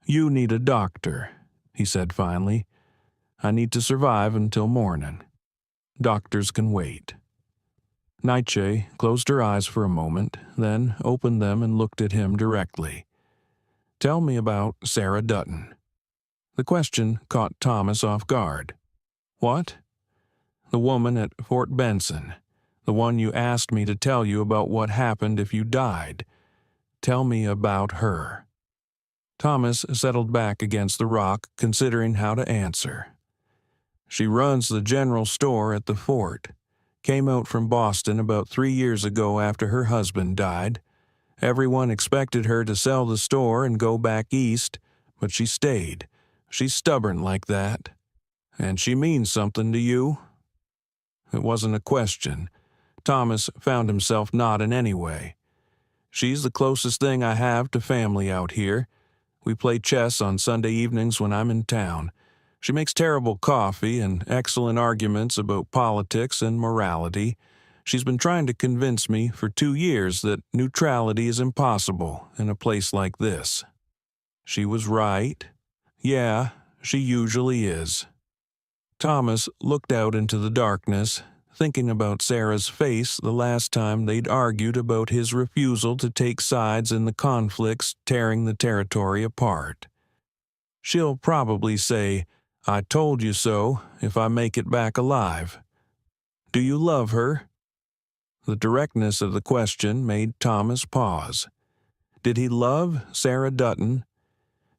"You need a doctor," he said finally. "I need to survive until morning. Doctors can wait." Naichi closed her eyes for a moment, then opened them and looked at him directly. "Tell me about Sarah Dutton." The question caught Thomas off guard. "What?" "The woman at Fort Benson. The one you asked me to tell you about what happened if you died. Tell me about her." Thomas settled back against the rock, considering how to answer. "She runs the general store at the fort. Came out from Boston about 3 years ago after her husband died. Everyone expected her to sell the store and go back east, but she stayed. She's stubborn like that. And she means something to you?" It wasn't a question. Thomas found himself nodding anyway. "She's the closest thing I have to family out here. We play chess on Sunday evenings when I'm in town. She makes terrible coffee and excellent arguments about politics and morality. She's been trying to convince me for 2 years that neutrality is impossible in a place like this." She was right. Yeah, she usually is. Thomas looked out into the darkness, thinking about Sarah's face the last time they'd argued about his refusal to take sides in the conflicts tearing the territory apart. She'll probably say, "I told you so," if I make it back alive. "Do you love her?" The directness of the question made Thomas pause. Did he love Sarah Dutton?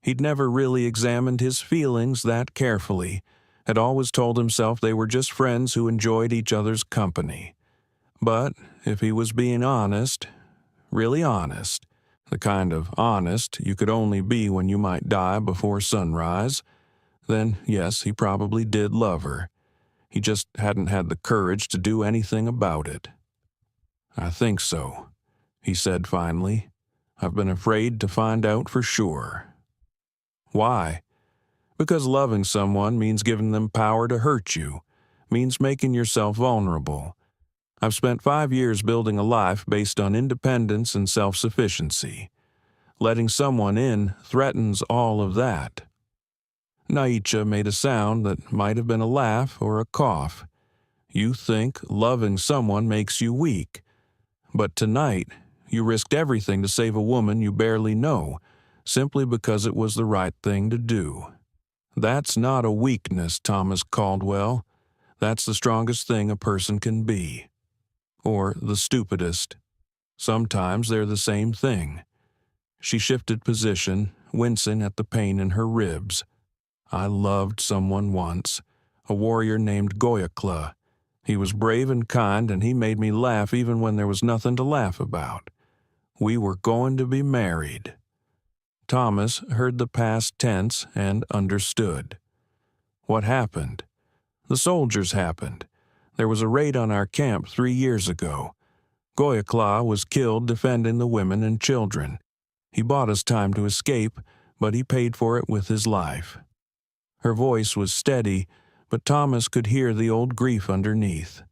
He'd never really examined his feelings that carefully, had always told himself they were just friends who enjoyed each other's company. But if he was being honest, really honest, the kind of honest you could only be when you might die before sunrise, then yes, he probably did love her. He just hadn't had the courage to do anything about it. "I think so," he said finally. "I've been afraid to find out for sure." Why? Because loving someone means giving them power to hurt you, means making yourself vulnerable. I've spent 5 years building a life based on independence and self-sufficiency. Letting someone in threatens all of that. Naichi made a sound that might have been a laugh or a cough. You think loving someone makes you weak. But tonight, you risked everything to save a woman you barely know, simply because it was the right thing to do. That's not a weakness, Thomas Caldwell. That's the strongest thing a person can be. Or the stupidest. Sometimes they're the same thing. She shifted position, wincing at the pain in her ribs. I loved someone once, a warrior named Goyakla. He was brave and kind, and he made me laugh even when there was nothing to laugh about. We were going to be married. Thomas heard the past tense and understood. What happened? The soldiers happened. There was a raid on our camp 3 years ago. Goyakla was killed defending the women and children. He bought us time to escape, but he paid for it with his life. Her voice was steady, but Thomas could hear the old grief underneath.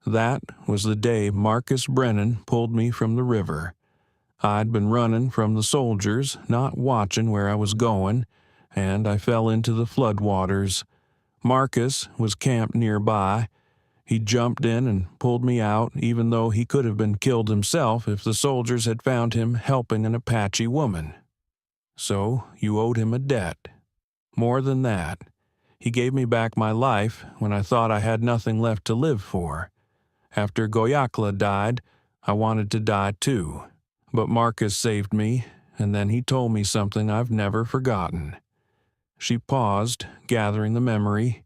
That was the day Marcus Brennan pulled me from the river. I'd been running from the soldiers, not watching where I was going, and I fell into the floodwaters. Marcus was camped nearby. He jumped in and pulled me out, even though he could have been killed himself if the soldiers had found him helping an Apache woman. So you owed him a debt. More than that, he gave me back my life when I thought I had nothing left to live for. After Goyakla died, I wanted to die too. But Marcus saved me, and then he told me something I've never forgotten. She paused, gathering the memory.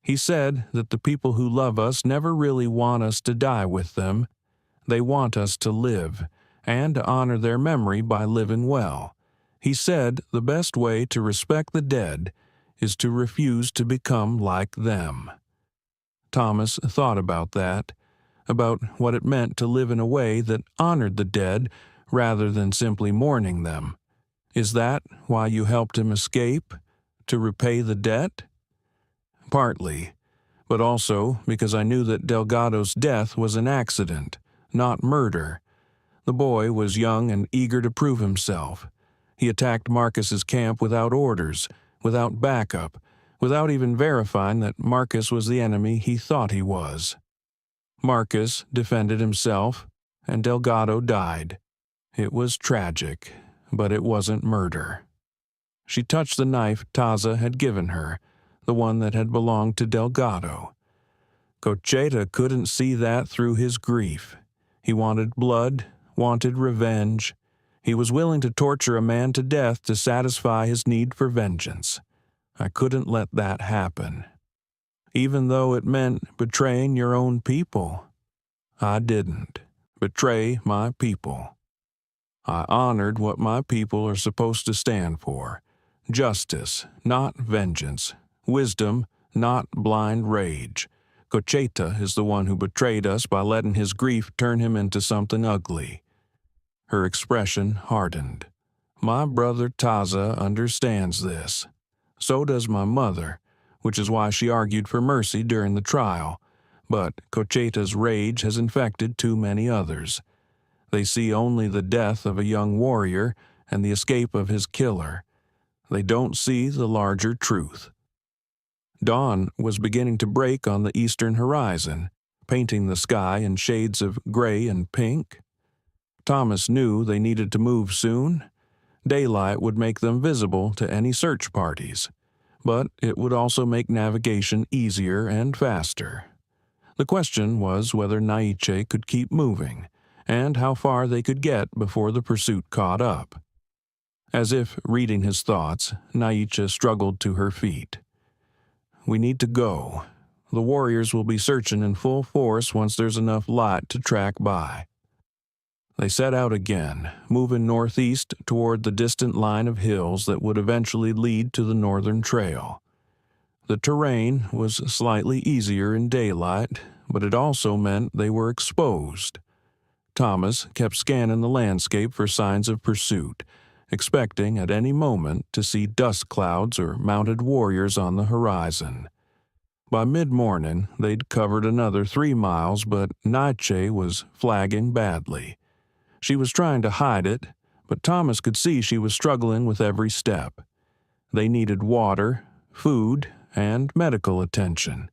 He said that the people who love us never really want us to die with them. They want us to live, and to honor their memory by living well. He said the best way to respect the dead is to refuse to become like them. Thomas thought about that, about what it meant to live in a way that honored the dead rather than simply mourning them. Is that why you helped him escape? To repay the debt? Partly, but also because I knew that Delgado's death was an accident, not murder. The boy was young and eager to prove himself. He attacked Marcus's camp without orders, without backup, without even verifying that Marcus was the enemy he thought he was. Marcus defended himself, and Delgado died. It was tragic, but it wasn't murder. She touched the knife Taza had given her, the one that had belonged to Delgado. Cocheta couldn't see that through his grief. He wanted blood, wanted revenge. He was willing to torture a man to death to satisfy his need for vengeance. I couldn't let that happen. Even though it meant betraying your own people. I didn't betray my people. I honored what my people are supposed to stand for. Justice, not vengeance. Wisdom, not blind rage. Cocheta is the one who betrayed us by letting his grief turn him into something ugly. Her expression hardened. My brother Taza understands this. So does my mother, which is why she argued for mercy during the trial. But Cocheta's rage has infected too many others. They see only the death of a young warrior and the escape of his killer. They don't see the larger truth. Dawn was beginning to break on the eastern horizon, painting the sky in shades of gray and pink. Thomas knew they needed to move soon. Daylight would make them visible to any search parties, but it would also make navigation easier and faster. The question was whether Naichi could keep moving, and how far they could get before the pursuit caught up. As if reading his thoughts, Naichi struggled to her feet. "We need to go. The warriors will be searching in full force once there's enough light to track by." They set out again, moving northeast toward the distant line of hills that would eventually lead to the northern trail. The terrain was slightly easier in daylight, but it also meant they were exposed. Thomas kept scanning the landscape for signs of pursuit, expecting at any moment to see dust clouds or mounted warriors on the horizon. By mid-morning, they'd covered another 3 miles, but Naichi was flagging badly. She was trying to hide it, but Thomas could see she was struggling with every step. They needed water, food, and medical attention,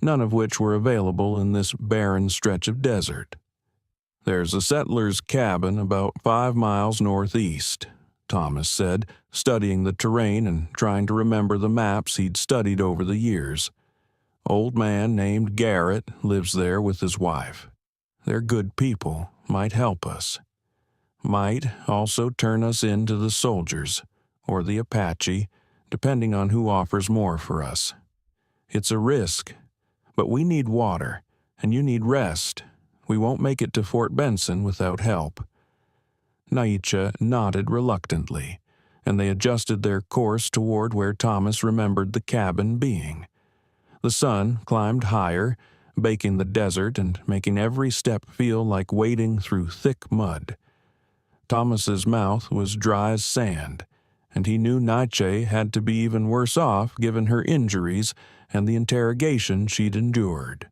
none of which were available in this barren stretch of desert. "There's a settler's cabin about 5 miles northeast," Thomas said, studying the terrain and trying to remember the maps he'd studied over the years. "Old man named Garrett lives there with his wife. They're good people, might help us. Might also turn us in to the soldiers, or the Apache, depending on who offers more for us. It's a risk, but we need water, and you need rest. We won't make it to Fort Benson without help." Naichi nodded reluctantly, and they adjusted their course toward where Thomas remembered the cabin being. The sun climbed higher, baking the desert and making every step feel like wading through thick mud. Thomas's mouth was dry as sand, and he knew Naichi had to be even worse off given her injuries and the interrogation she'd endured.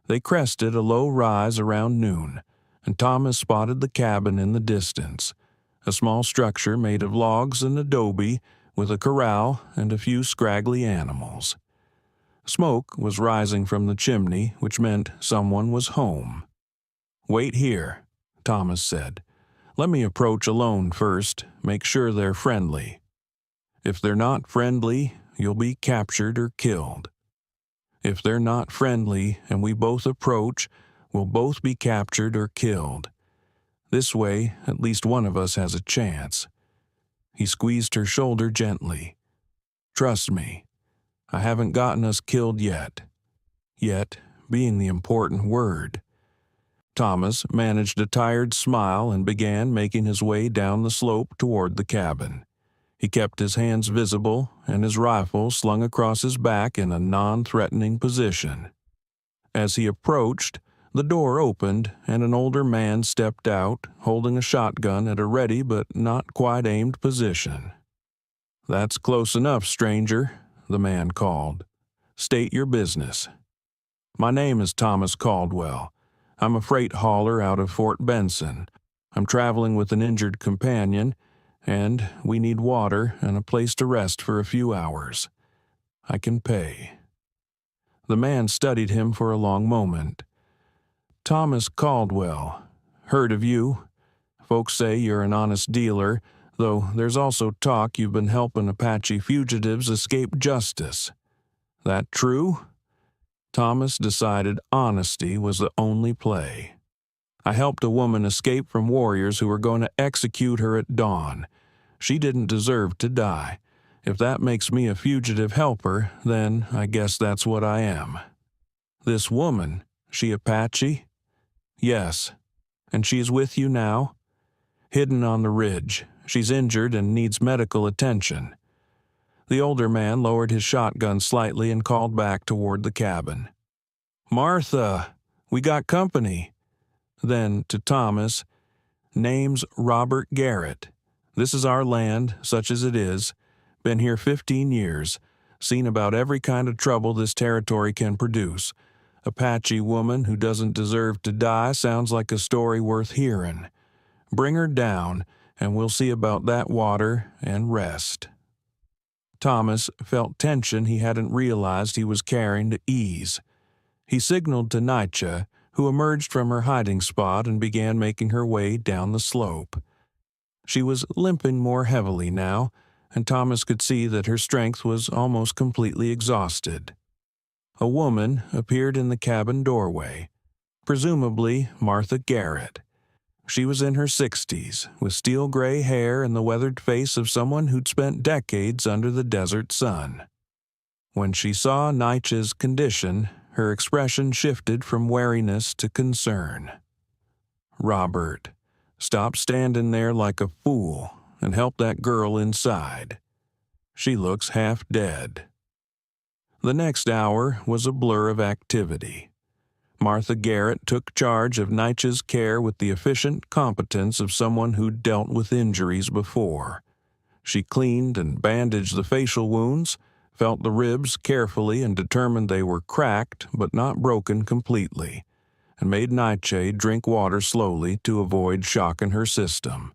They crested a low rise around noon, and Thomas spotted the cabin in the distance, a small structure made of logs and adobe with a corral and a few scraggly animals. Smoke was rising from the chimney, which meant someone was home. "Wait here," Thomas said. "Let me approach alone first, make sure they're friendly. If they're not friendly, you'll be captured or killed. If they're not friendly and we both approach, we'll both be captured or killed. This way, at least one of us has a chance." He squeezed her shoulder gently. "Trust me, I haven't gotten us killed yet. Yet being the important word." Thomas managed a tired smile and began making his way down the slope toward the cabin. He kept his hands visible and his rifle slung across his back in a non-threatening position. As he approached, the door opened and an older man stepped out, holding a shotgun at a ready but not quite aimed position. "That's close enough, stranger," the man called. "State your business." "My name is Thomas Caldwell. I'm a freight hauler out of Fort Benson. I'm traveling with an injured companion, and we need water and a place to rest for a few hours. I can pay." The man studied him for a long moment. "Thomas Caldwell. Heard of you. Folks say you're an honest dealer, though there's also talk you've been helping Apache fugitives escape justice. That true?" Thomas decided honesty was the only play. "I helped a woman escape from warriors who were going to execute her at dawn. She didn't deserve to die. If that makes me a fugitive helper, then I guess that's what I am." "This woman, she Apache?" "Yes. And she's with you now?" "Hidden on the ridge. She's injured and needs medical attention." The older man lowered his shotgun slightly and called back toward the cabin. "Martha, we got company." Then to Thomas, "Name's Robert Garrett. This is our land, such as it is. Been here 15 years. Seen about every kind of trouble this territory can produce. Apache woman who doesn't deserve to die sounds like a story worth hearing. Bring her down, and we'll see about that water and rest." Thomas felt tension he hadn't realized he was carrying to ease. He signaled to Naichi, who emerged from her hiding spot and began making her way down the slope. She was limping more heavily now, and Thomas could see that her strength was almost completely exhausted. A woman appeared in the cabin doorway. presumably Martha Garrett. She was in her 60s, with steel-gray hair and the weathered face of someone who'd spent decades under the desert sun. When she saw Naichi's condition, her expression shifted from wariness to concern. "Robert, stop standing there like a fool and help that girl inside. She looks half dead." The next hour was a blur of activity. Martha Garrett took charge of Naichi's care with the efficient competence of someone who'd dealt with injuries before. She cleaned and bandaged the facial wounds, felt the ribs carefully and determined they were cracked but not broken completely, and made Naichi drink water slowly to avoid shocking her system.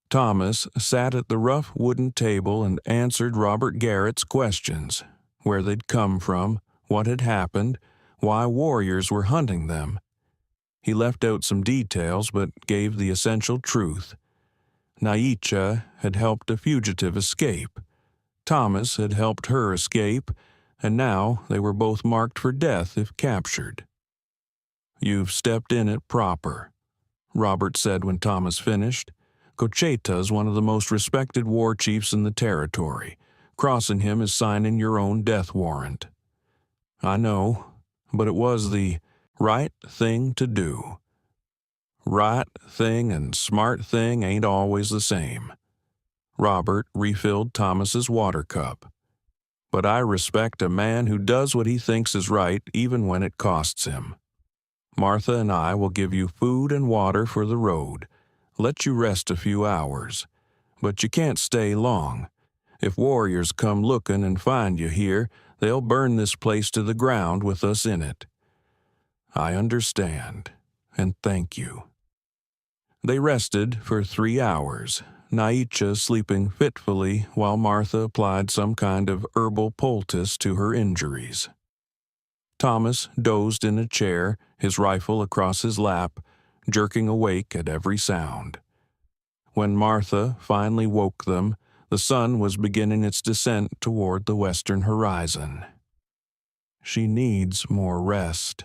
Thomas sat at the rough wooden table and answered Robert Garrett's questions: where they'd come from, what had happened, why warriors were hunting them. He left out some details but gave the essential truth. Naichi had helped a fugitive escape. Thomas had helped her escape, and now they were both marked for death if captured. "You've stepped in it proper," Robert said when Thomas finished. "Cocheta's one of the most respected war chiefs in the territory. Crossing him is signing your own death warrant." "I know, but it was the right thing to do." Right thing and smart thing ain't always the same. Robert refilled Thomas's water cup. "But I respect a man who does what he thinks is right even when it costs him. Martha and I will give you food and water for the road, let you rest a few hours. But you can't stay long. If warriors come looking and find you here, they'll burn this place to the ground with us in it." "I understand, and thank you." They rested for 3 hours, Naichi sleeping fitfully while Martha applied some kind of herbal poultice to her injuries. Thomas dozed in a chair, his rifle across his lap, jerking awake at every sound. When Martha finally woke them, the sun was beginning its descent toward the western horizon. "She needs more rest,"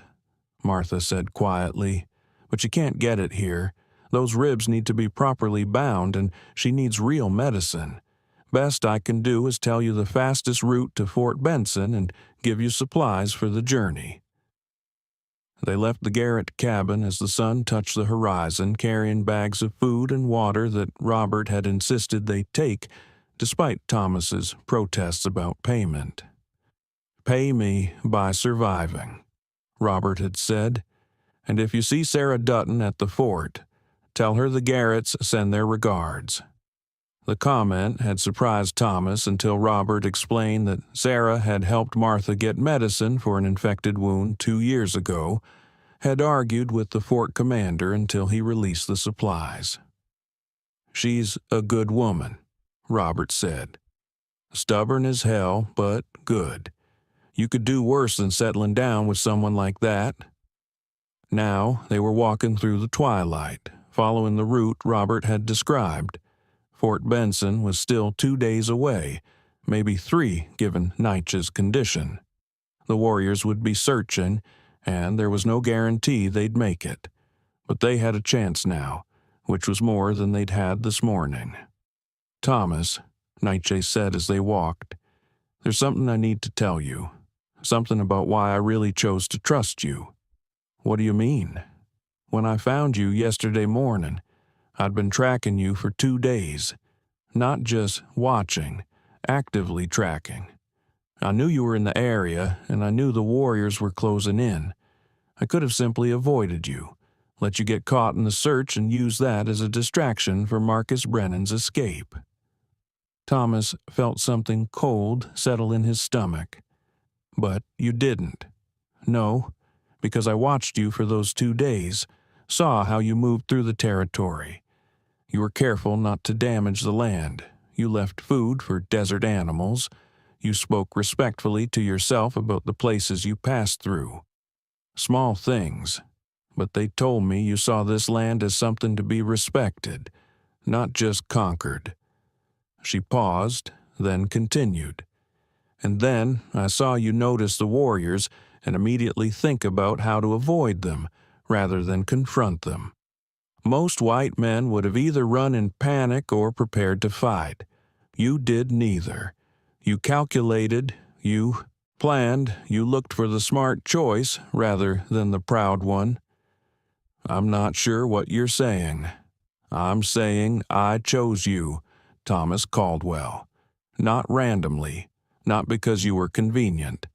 Martha said quietly, "but you can't get it here. Those ribs need to be properly bound, and she needs real medicine. Best I can do is tell you the fastest route to Fort Benson and give you supplies for the journey." They left the Garrett cabin as the sun touched the horizon, carrying bags of food and water that Robert had insisted they take, despite Thomas's protests about payment. "Pay me by surviving," Robert had said, "and if you see Sarah Dutton at the fort, tell her the Garretts send their regards." The comment had surprised Thomas until Robert explained that Sarah had helped Martha get medicine for an infected wound 2 years ago, had argued with the fort commander until he released the supplies. "She's a good woman," Robert said. "Stubborn as hell, but good. You could do worse than settling down with someone like that." Now they were walking through the twilight, following the route Robert had described. Fort Benson was still 2 days away, maybe 3 given Naichi's condition. The warriors would be searching, and there was no guarantee they'd make it. But they had a chance now, which was more than they'd had this morning. "Thomas," Naichi said as they walked, "there's something I need to tell you. Something about why I really chose to trust you." "What do you mean?" "When I found you yesterday morning, I'd been tracking you for 2 days. Not just watching, actively tracking. I knew you were in the area, and I knew the warriors were closing in. I could have simply avoided you, let you get caught in the search and use that as a distraction for Marcus Brennan's escape." Thomas felt something cold settle in his stomach. "But you didn't." "No, because I watched you for those 2 days, saw how you moved through the territory. You were careful not to damage the land. You left food for desert animals. You spoke respectfully to yourself about the places you passed through. Small things, but they told me you saw this land as something to be respected, not just conquered." She paused, then continued. "And then I saw you notice the warriors and immediately think about how to avoid them, rather than confront them. Most white men would have either run in panic or prepared to fight. You did neither. You calculated, you planned, you looked for the smart choice rather than the proud one. I'm not sure what you're saying. I'm saying I chose you, Thomas Caldwell. Not randomly, not because you were convenient.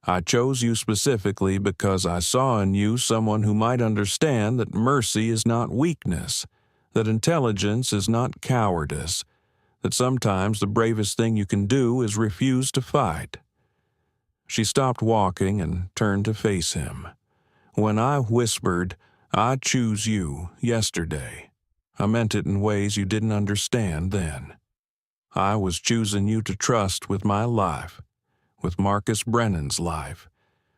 I chose you specifically because I saw in you someone who might understand that mercy is not weakness, that intelligence is not cowardice, that sometimes the bravest thing you can do is refuse to fight. She stopped walking and turned to face him. When I whispered, "I choose you," yesterday, I meant it in ways you didn't understand then. I was choosing you to trust with my life, with Marcus Brennan's life,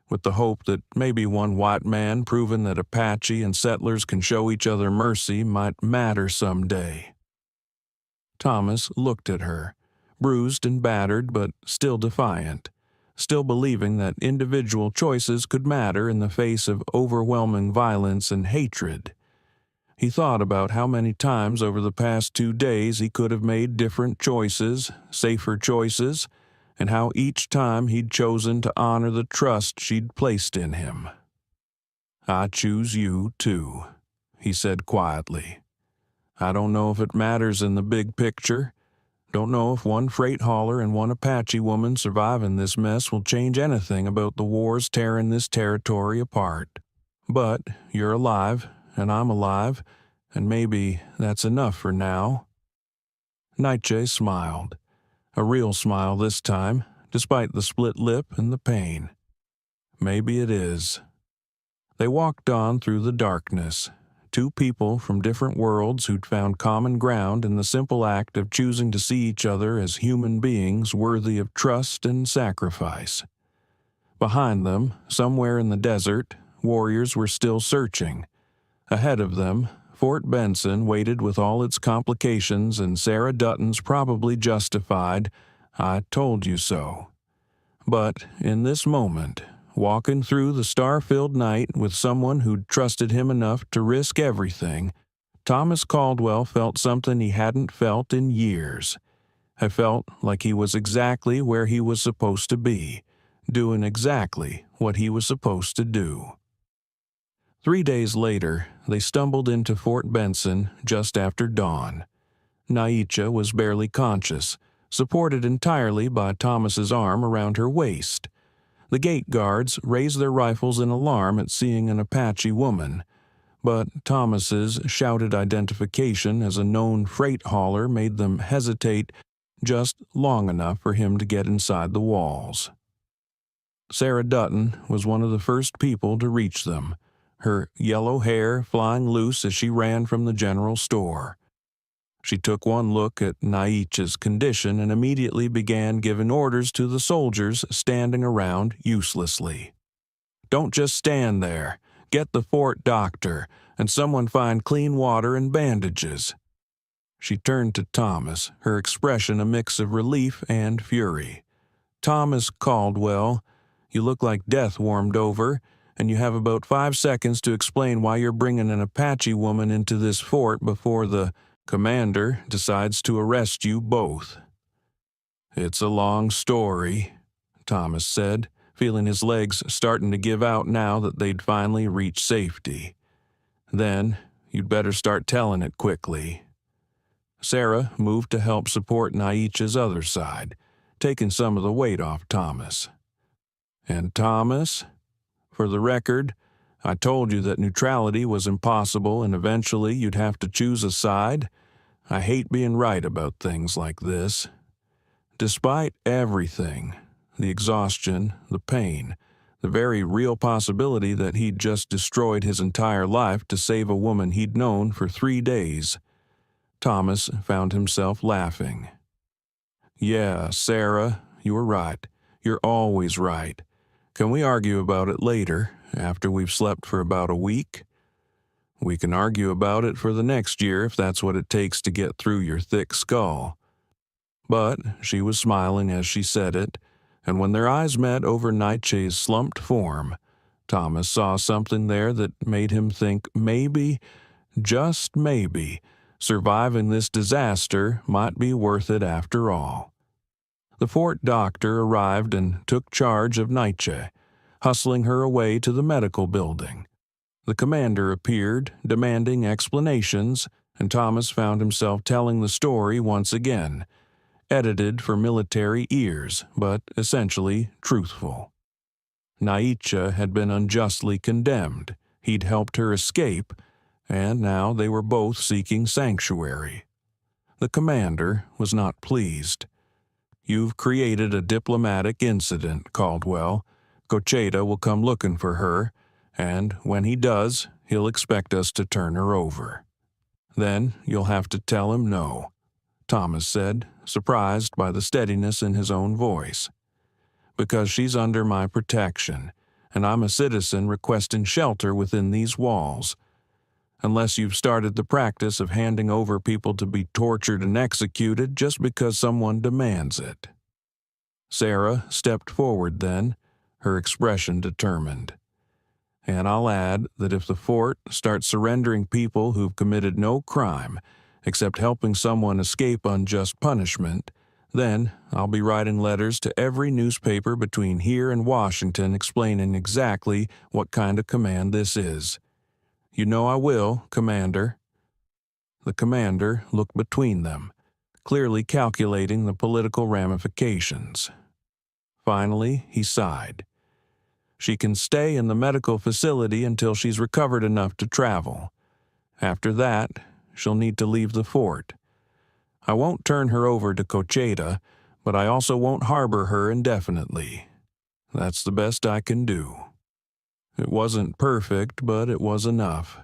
with the hope that maybe one white man proving that Apache and settlers can show each other mercy might matter someday. Thomas looked at her, bruised and battered but still defiant, still believing that individual choices could matter in the face of overwhelming violence and hatred. He thought about how many times over the past 2 days he could have made different choices, safer choices, and how each time he'd chosen to honor the trust she'd placed in him. "I choose you, too," he said quietly. "I don't know if it matters in the big picture. Don't know if one freight hauler and one Apache woman surviving this mess will change anything about the wars tearing this territory apart. But you're alive, and I'm alive, and maybe that's enough for now." Naichi smiled. A real smile this time, despite the split lip and the pain. "Maybe it is." They walked on through the darkness, two people from different worlds who'd found common ground in the simple act of choosing to see each other as human beings worthy of trust and sacrifice. Behind them, somewhere in the desert, warriors were still searching. Ahead of them, Fort Benson waited with all its complications and Sarah Dutton's probably justified, "I told you so." But in this moment, walking through the star-filled night with someone who'd trusted him enough to risk everything, Thomas Caldwell felt something he hadn't felt in years. He felt like he was exactly where he was supposed to be, doing exactly what he was supposed to do. 3 days later, they stumbled into Fort Benson just after dawn. Naichi was barely conscious, supported entirely by Thomas's arm around her waist. The gate guards raised their rifles in alarm at seeing an Apache woman, but Thomas's shouted identification as a known freight hauler made them hesitate just long enough for him to get inside the walls. Sarah Dutton was one of the first people to reach them, her yellow hair flying loose as she ran from the general store. She took one look at Naichi's condition and immediately began giving orders to the soldiers standing around uselessly. "Don't just stand there. Get the fort doctor, and someone find clean water and bandages." She turned to Thomas, her expression a mix of relief and fury. "Thomas Caldwell, you look like death warmed over, and you have about 5 seconds to explain why you're bringing an Apache woman into this fort before the commander decides to arrest you both." "It's a long story," Thomas said, feeling his legs starting to give out now that they'd finally reached safety. "Then you'd better start telling it quickly." Sarah moved to help support Naichi's other side, taking some of the weight off Thomas. "And Thomas, for the record, I told you that neutrality was impossible and eventually you'd have to choose a side. I hate being right about things like this. Despite everything, the exhaustion, the pain, the very real possibility that he'd just destroyed his entire life to save a woman he'd known for 3 days, Thomas found himself laughing. "Yeah, Sarah, you were right. You're always right. Can we argue about it later, after we've slept for about a week? We can argue about it for the next year if that's what it takes to get through your thick skull." But she was smiling as she said it, and when their eyes met over Naichi's slumped form, Thomas saw something there that made him think maybe, just maybe, surviving this disaster might be worth it after all. The fort doctor arrived and took charge of Naichi, hustling her away to the medical building. The commander appeared, demanding explanations, and Thomas found himself telling the story once again, edited for military ears, but essentially truthful. Naichi had been unjustly condemned. He'd helped her escape, and now they were both seeking sanctuary. The commander was not pleased. "You've created a diplomatic incident, Caldwell. Cocheta will come looking for her, and when he does, he'll expect us to turn her over. Then you'll have to tell him no," Thomas said, surprised by the steadiness in his own voice. "Because she's under my protection, and I'm a citizen requesting shelter within these walls. Unless you've started the practice of handing over people to be tortured and executed just because someone demands it." Sarah stepped forward then, her expression determined. "And I'll add that if the fort starts surrendering people who've committed no crime except helping someone escape unjust punishment, then I'll be writing letters to every newspaper between here and Washington explaining exactly what kind of command this is. You know I will, Commander." The commander looked between them, clearly calculating the political ramifications. Finally, he sighed. "She can stay in the medical facility until she's recovered enough to travel. After that, she'll need to leave the fort. I won't turn her over to Cocheta, but I also won't harbor her indefinitely. That's the best I can do." It wasn't perfect, but it was enough.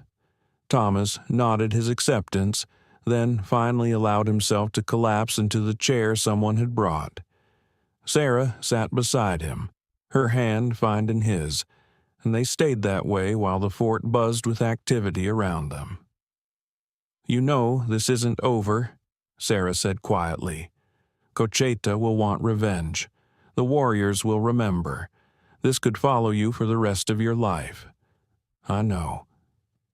Thomas nodded his acceptance, then finally allowed himself to collapse into the chair someone had brought. Sarah sat beside him, her hand finding his, and they stayed that way while the fort buzzed with activity around them. "You know this isn't over," Sarah said quietly. "Cocheta will want revenge. The warriors will remember. This could follow you for the rest of your life. I know.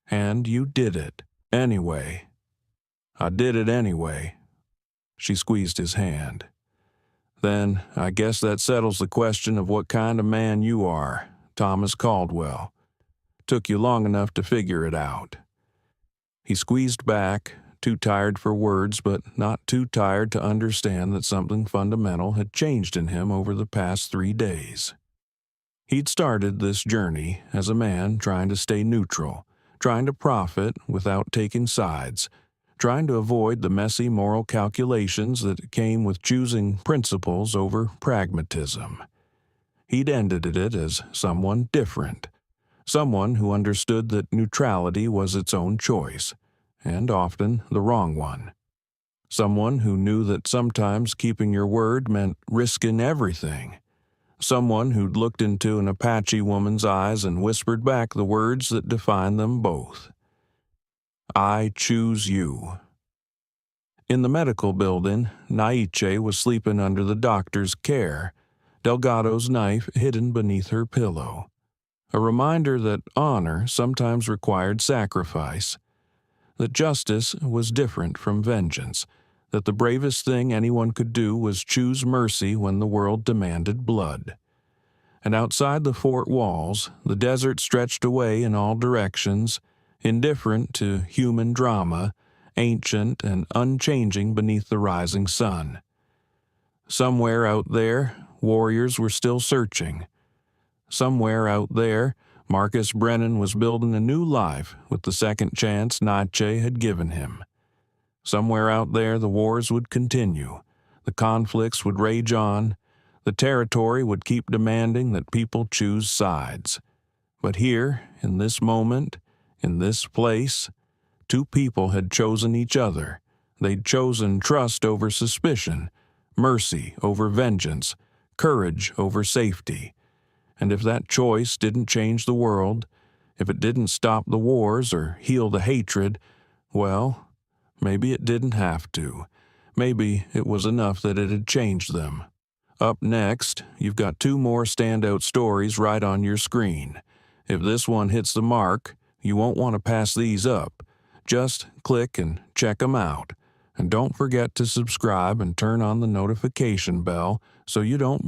And you did it, anyway." "I did it anyway." She squeezed his hand. "Then I guess that settles the question of what kind of man you are, Thomas Caldwell. Took you long enough to figure it out." He squeezed back, too tired for words but not too tired to understand that something fundamental had changed in him over the past 3 days. He'd started this journey as a man trying to stay neutral, trying to profit without taking sides, trying to avoid the messy moral calculations that came with choosing principles over pragmatism. He'd ended it as someone different, someone who understood that neutrality was its own choice, and often the wrong one. Someone who knew that sometimes keeping your word meant risking everything. Someone who'd looked into an Apache woman's eyes and whispered back the words that defined them both. "I choose you." In the medical building, Naichi was sleeping under the doctor's care, Delgado's knife hidden beneath her pillow. A reminder that honor sometimes required sacrifice, that justice was different from vengeance, that the bravest thing anyone could do was choose mercy when the world demanded blood. And outside the fort walls, the desert stretched away in all directions, indifferent to human drama, ancient and unchanging beneath the rising sun. Somewhere out there, warriors were still searching. Somewhere out there, Marcus Brennan was building a new life with the second chance Naichi had given him. Somewhere out there the wars would continue, the conflicts would rage on, the territory would keep demanding that people choose sides. But here, in this moment, in this place, two people had chosen each other. They'd chosen trust over suspicion, mercy over vengeance, courage over safety. And if that choice didn't change the world, if it didn't stop the wars or heal the hatred, well, maybe it didn't have to. Maybe it was enough that it had changed them. Up next, you've got 2 more standout stories right on your screen. If this one hits the mark, you won't want to pass these up. Just click and check them out. And don't forget to subscribe and turn on the notification bell so you don't